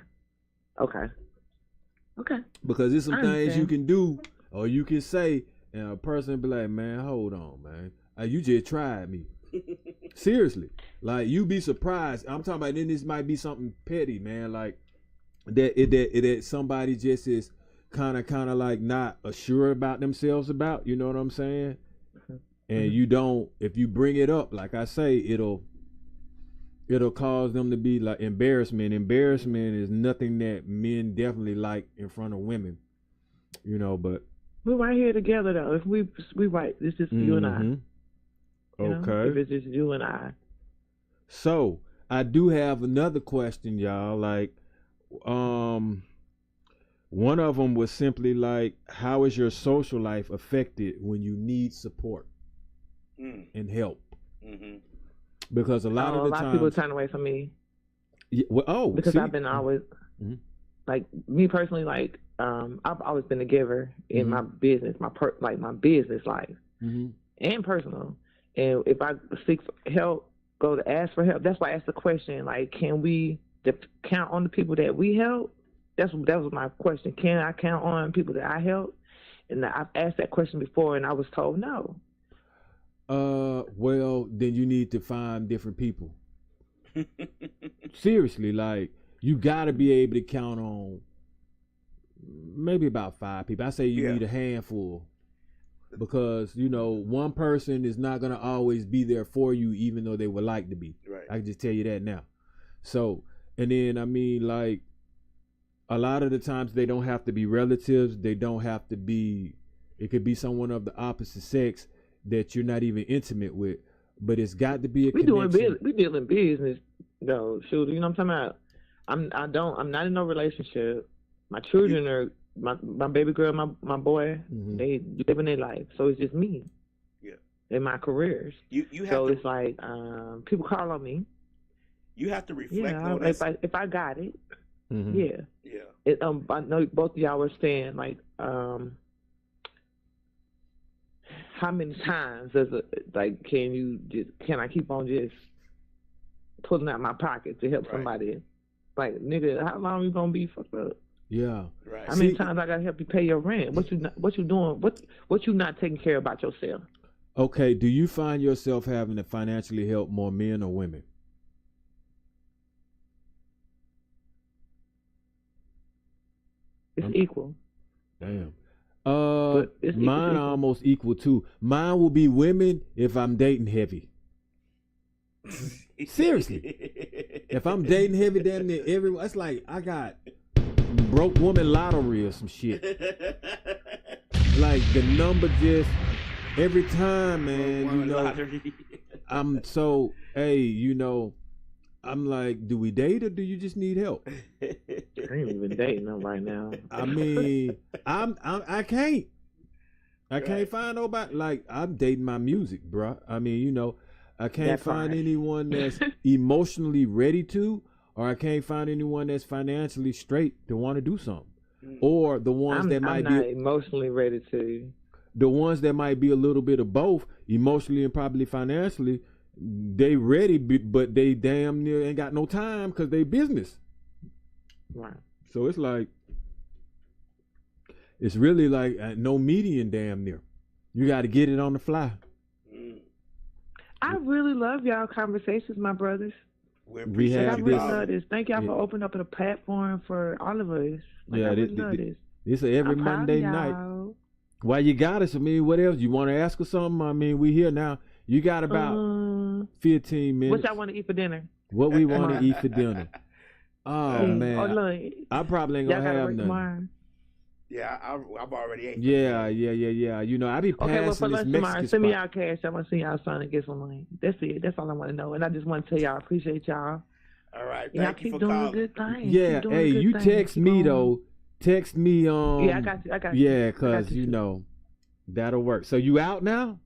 Because there's some things you can do or you can say, and a person be like, "Man, hold on, man. You just tried me." Seriously, like you be surprised. I'm talking about. Then this might be something petty, man. Like that somebody just is kind of like not assured about themselves about. You know what I'm saying? And you don't, if you bring it up, like I say, it'll cause them to be like embarrassment. Embarrassment is nothing that men definitely like in front of women, you know. But we're right here together, though. If we right, it's just you and I. Okay. If it's just you and I. So I do have another question, y'all. Like, one of them was simply like, how is your social life affected when you need support and help? Because a lot of people turn away from me. Yeah, because I've been always like me personally. Like I've always been a giver in my business, my business life and personal. And if I seek help, go to ask for help. That's why I asked the question, like, can we count on the people that we help? That was my question. Can I count on people that I help? And I've asked that question before, and I was told no. Well, then you need to find different people. Seriously, like, you got to be able to count on maybe about 5 people. I say you need a handful. Because, you know, one person is not going to always be there for you, even though they would like to be. Right. I can just tell you that now. So, and then, I mean, like, a lot of the times they don't have to be relatives. They don't have to be, it could be someone of the opposite sex that you're not even intimate with. But it's got to be a connection. We dealing business, though, Shooter. You know what I'm talking about? I'm not in no relationship. My children are, my baby girl, my boy, they living their life. So it's just me. Yeah. In my careers. You have so to, it's like people call on me. You have to reflect on that. If I got it, yeah. I know both of y'all were saying like, how many times can I keep on just pulling out my pocket to help somebody? Like, nigga, how long you gonna be fucked up? Yeah. Right. How many times I gotta help you pay your rent? What you doing? What you not taking care about yourself? Okay. Do you find yourself having to financially help more men or women? It's equal. Damn. It's mine equal. almost equal too. Mine will be women if I'm dating heavy. Seriously. If I'm dating heavy, damn near everyone, it's like I got broke woman lottery or some shit. Like the number just every time, man. You know, I'm so I'm like, do we date or do you just need help? I ain't even dating them right now. I mean, I can't. I can't find nobody. Like, I'm dating my music, bro. I mean, I can't find anyone that's emotionally ready to, or I can't find anyone that's financially straight to want to do something. Or the ones that might be emotionally ready to. The ones that might be a little bit of both, emotionally and probably financially, they ready, but they damn near ain't got no time because they business. Right. So it's like, it's really like no median damn near. You got to get it on the fly. I really love y'all conversations, my brothers. We have I really love this. Thank y'all for opening up a platform for all of us. I really love this. It's every Monday night. Why you got us? I mean, what else? You want to ask us something? I mean, we here now. You got about 15 minutes. What y'all want to eat for dinner? What we want to eat for dinner? Oh, man. Oh, look. I probably ain't going to have nothing. Yeah, I've already ate. Yeah. I be passing for lunch this tomorrow, send me y'all cash. I want to see y'all son and get some money. That's it. That's all I want to know. And I just want to tell y'all, I appreciate y'all. All right. Y'all keep doing a good thing. Yeah. Hey, you text me, though. Text me. Yeah, I got you. Yeah, because, that'll work. So you out now?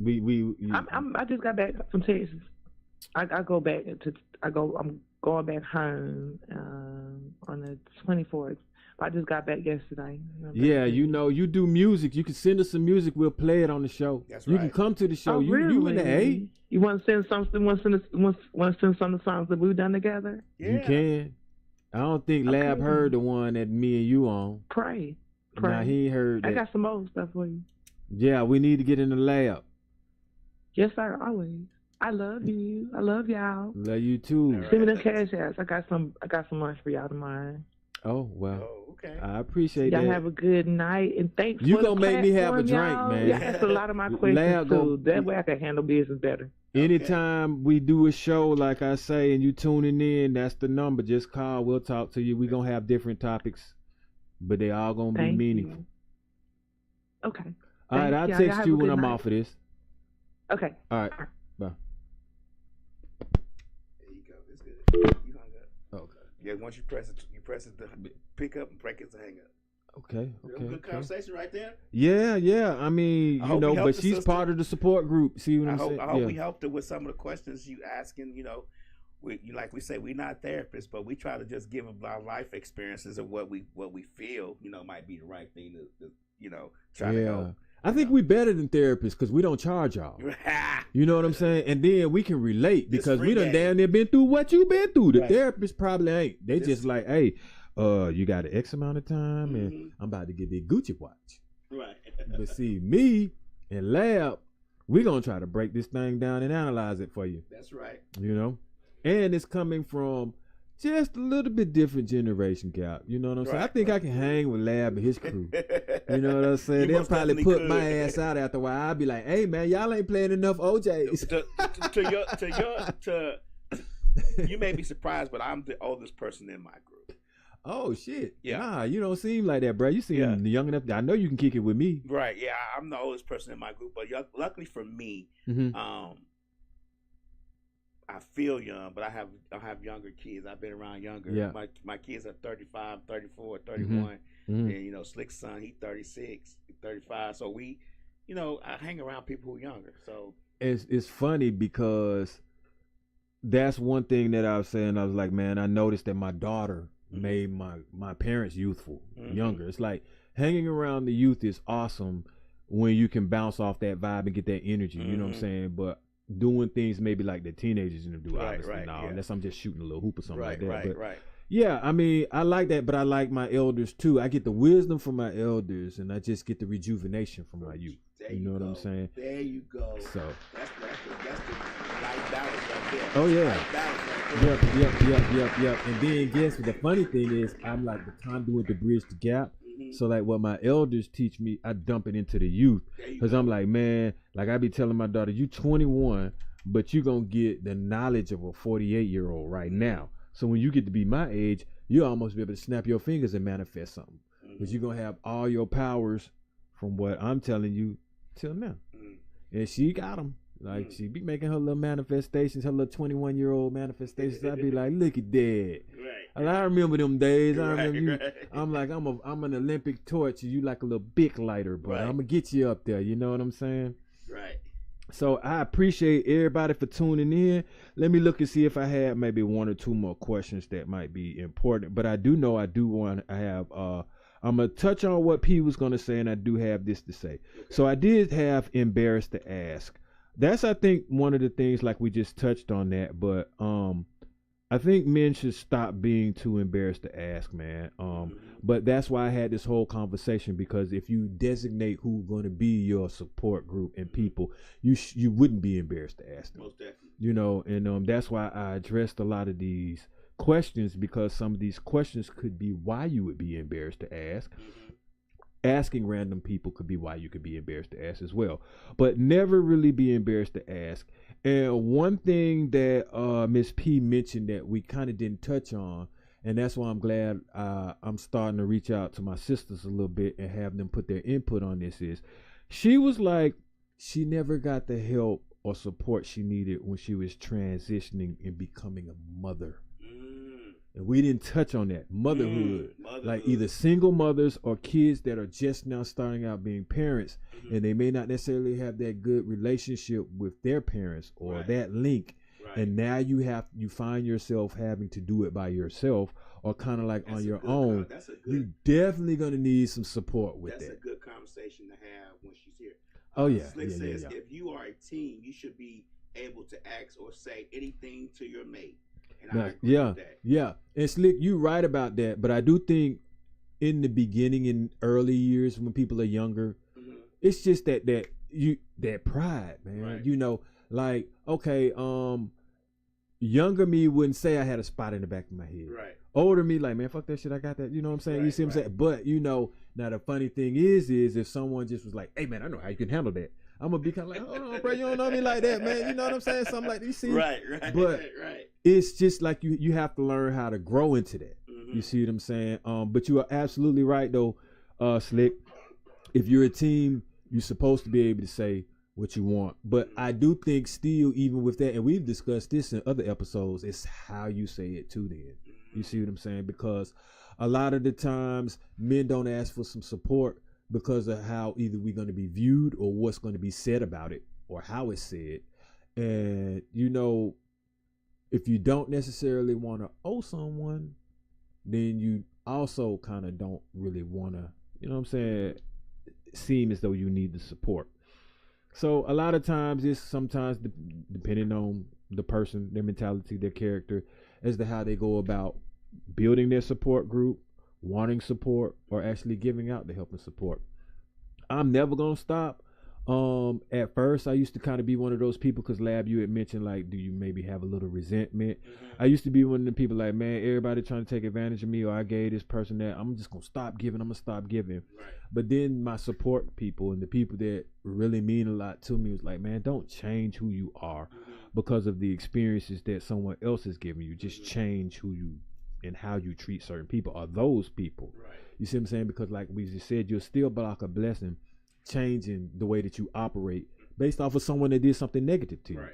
I just got back from Texas. I'm going back home on the 24th. I just got back yesterday. Yeah, you do music. You can send us some music. We'll play it on the show. That's you right. can come to the show. Oh, You in the A? You want to send something? Want to send some of the songs that we've done together? Yeah. You can. I don't think Lab heard the one that me and you on. Pray. Nah, he ain't heard that. I got some old stuff for you. Yeah, we need to get in the lab. Yes, sir. Always. I love you. I love y'all. Love you too. Right. Send me them cash apps. I got some lunch for y'all tomorrow. Oh well. Oh, okay. I appreciate y'all that. Have a good night and thanks. You for gonna the make me have a platform, drink, y'all. man. Yeah, that's a lot of my questions too. That way I can handle business better. Anytime we do a show, like I say, and you tuning in, that's the number. Just call. We'll talk to you. We're gonna have different topics, but they all gonna be meaningful. You. Okay. All right, I'll text you when I'm off of this. Okay. All right. Bye. There you go. It's good. You hung up. Okay. Yeah, once you press it to pick up and break it to hang up. Okay. Good conversation right there. Yeah. I mean, but she's part of the support group. See what I'm saying? I hope we helped her with some of the questions you asking. Like we say, we're not therapists, but we try to just give them our life experiences of what we feel, might be the right thing to try to help. I think we better than therapists because we don't charge y'all. You know what I'm saying? And then we can relate because we done damn near been through what you been through. The therapists probably ain't. They just like, hey, you got an X amount of time and I'm about to get the Gucci watch. Right. But see, me and Lab, we gonna try to break this thing down and analyze it for you. That's right. And it's coming from just a little bit different generation gap. You know what I'm saying? I think I can hang with Lab and his crew. You know what I'm saying? They'll probably put my ass out after a while. I'll be like, hey man, y'all ain't playing enough OJs. You may be surprised, but I'm the oldest person in my group. Oh shit! Yeah. Nah, you don't seem like that, bro. You seem young enough. I know you can kick it with me. Right? Yeah, I'm the oldest person in my group, but luckily for me, I feel young, but I have younger kids. I've been around younger. Yeah. My kids are 35, 34, 31, and Slick's son, he's 36, 35. So we, I hang around people who are younger. So it's funny because that's one thing that I was saying. I was like, man, I noticed that my daughter made my parents youthful, younger. It's like hanging around the youth is awesome when you can bounce off that vibe and get that energy. You know what I'm saying? But doing things maybe like the teenagers do, obviously now, unless I'm just shooting a little hoop or something like that. But yeah, I mean, I like that, but I like my elders too. I get the wisdom from my elders, and I just get the rejuvenation from my youth. You know what I'm saying? There you go. So that's the life balance right there. Oh yeah. Life balance right Yep. And then guess what the funny thing is, I'm like the conduit to bridge the gap. So like what my elders teach me, I dump it into the youth. Because I'm like, man, like I be telling my daughter, you 21, but you gonna get the knowledge of a 48-year-old right now. So when you get to be my age, you'll almost be able to snap your fingers and manifest something. Because you're gonna have all your powers from what I'm telling you till now. And she got them. Like she be making her little manifestations, her little 21-year-old manifestations. I be like, look at that. Right. I remember them days. I remember you. Right. I'm like, I'm an Olympic torch. You like a little Bic lighter, but I'm gonna get you up there. You know what I'm saying? Right. So I appreciate everybody for tuning in. Let me look and see if I have maybe one or two more questions that might be important. But I do know I do want to have. I'm gonna touch on what P was gonna say, and I do have this to say. Okay. So I did have embarrassed to ask. That's, I think, one of the things, like we just touched on that, but I think men should stop being too embarrassed to ask, man. But that's why I had this whole conversation, because if you designate who's going to be your support group and people, you wouldn't be embarrassed to ask them. Most definitely. You know, and that's why I addressed a lot of these questions, because some of these questions could be why you would be embarrassed to ask. Asking random people could be why you could be embarrassed to ask as well, but never really be embarrassed to ask. And one thing that Miss P mentioned that we kind of didn't touch on, and that's why I'm glad I'm starting to reach out to my sisters a little bit and have them put their input on this, is she was like, she never got the help or support she needed when she was transitioning and becoming a mother. And we didn't touch on that. Motherhood. Like either single mothers or kids that are just now starting out being parents, and they may not necessarily have that good relationship with their parents or that link. And now you find yourself having to do it by yourself, or kind of like on your own. You're definitely going to need some support with that. That's a good conversation to have when she's here. Oh, yeah. Slick says, if you are a team, you should be able to ask or say anything to your mate. Now, yeah. And Slick, you right about that. But I do think in the beginning, in early years when people are younger, it's just that pride, man. Right. You know, like, okay, younger me wouldn't say I had a spot in the back of my head. Right. Older me, like, man, fuck that shit, I got that. You know what I'm saying? Right, you see what I'm saying? But, you know, now the funny thing is if someone just was like, hey, man, I know how you can handle that, I'm gonna be kind of like, hold on, bro, you don't know me like that, man. You know what I'm saying? Something like that. You see? Right. But it's just like you have to learn how to grow into that. You see what I'm saying? But you are absolutely right, though, Slick. If you're a team, you're supposed to be able to say what you want. But I do think still, even with that, and we've discussed this in other episodes, it's how you say it too then. You see what I'm saying? Because a lot of the times men don't ask for some support because of how either we're going to be viewed or what's going to be said about it or how it's said. And, you know, if you don't necessarily want to owe someone, then you also kind of don't really want to, you know what I'm saying, seem as though you need the support. So a lot of times it's sometimes depending on the person, their mentality, their character, as to how they go about building their support group, wanting support, or actually giving out the help and support. I'm never gonna stop. At first I used to kind of be one of those people, because Lab, you had mentioned, like, do you maybe have a little resentment? I used to be one of the people like, man, everybody trying to take advantage of me, or I gave this person that, I'm just gonna stop giving. Right. But then my support people and the people that really mean a lot to me was like, man, don't change who you are because of the experiences that someone else has given you. Just change who you and how you treat certain people, or those people. Right. You see what I'm saying? Because like we just said, you'll still block a blessing changing the way that you operate based off of someone that did something negative to you. Right.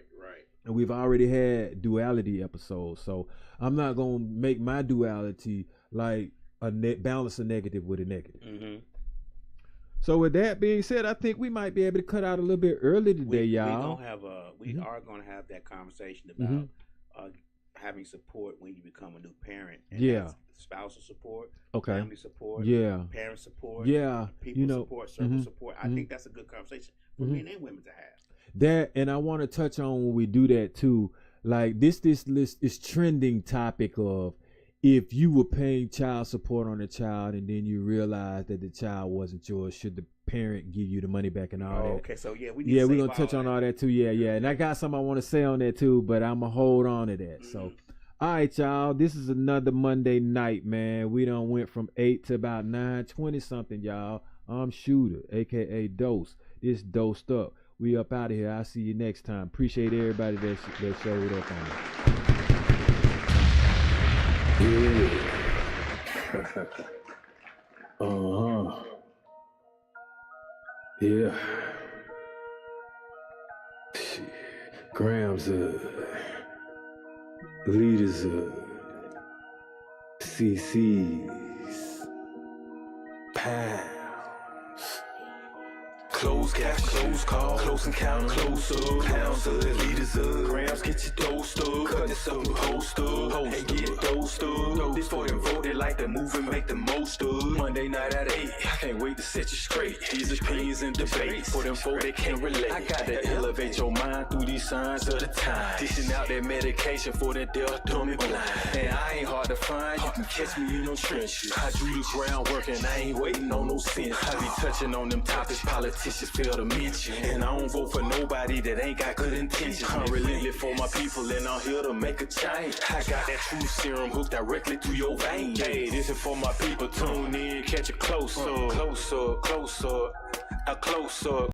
And we've already had duality episodes, so I'm not gonna make my duality like balance a negative with a negative. So with that being said, I think we might be able to cut out a little bit early today, y'all. We are gonna have that conversation about having support when you become a new parent. And spousal support, family support, parent support, people support, circle support. I think that's a good conversation for men and women to have. That, and I want to touch on when we do that too, like this list is trending topic of, if you were paying child support on a child and then you realize that the child wasn't yours, should the parent give you the money back and all that? Okay, so we're gonna touch on all that too. And I got something I want to say on that too, but I'm gonna hold on to that. So All right, y'all. This is another Monday night, man. We done went from 8 to about 9:20 something, y'all. I'm Shooter, aka Dose. This Dosed Up. We up out of here. I'll see you next time. Appreciate everybody that showed up on it. Yeah. Grams leaders CCs, pounds. Close cash, close call, close encounter, close up, pounds of liters of grams, get your dose up, cut this up, post up, and get dosed up. This for them voted like the move and make the most of. Monday night at 8, I can't wait to set you straight. These opinions and debates, for them folk they can't relate. I gotta elevate your mind through these signs of the time. Dishing out that medication for that deaf, dumb and blind. And I ain't hard to find, you can catch me in them trenches. I do the groundwork and I ain't waiting on no sense. I be touching on them topics politicians fail to mention. And I don't vote for nobody that ain't got good intentions. I'm relentless for my people and I'm here to make a change. I got that truth serum hooked directly to your vein. Hey, this is for my people, tune in, catch it close up, close up, close up, close up.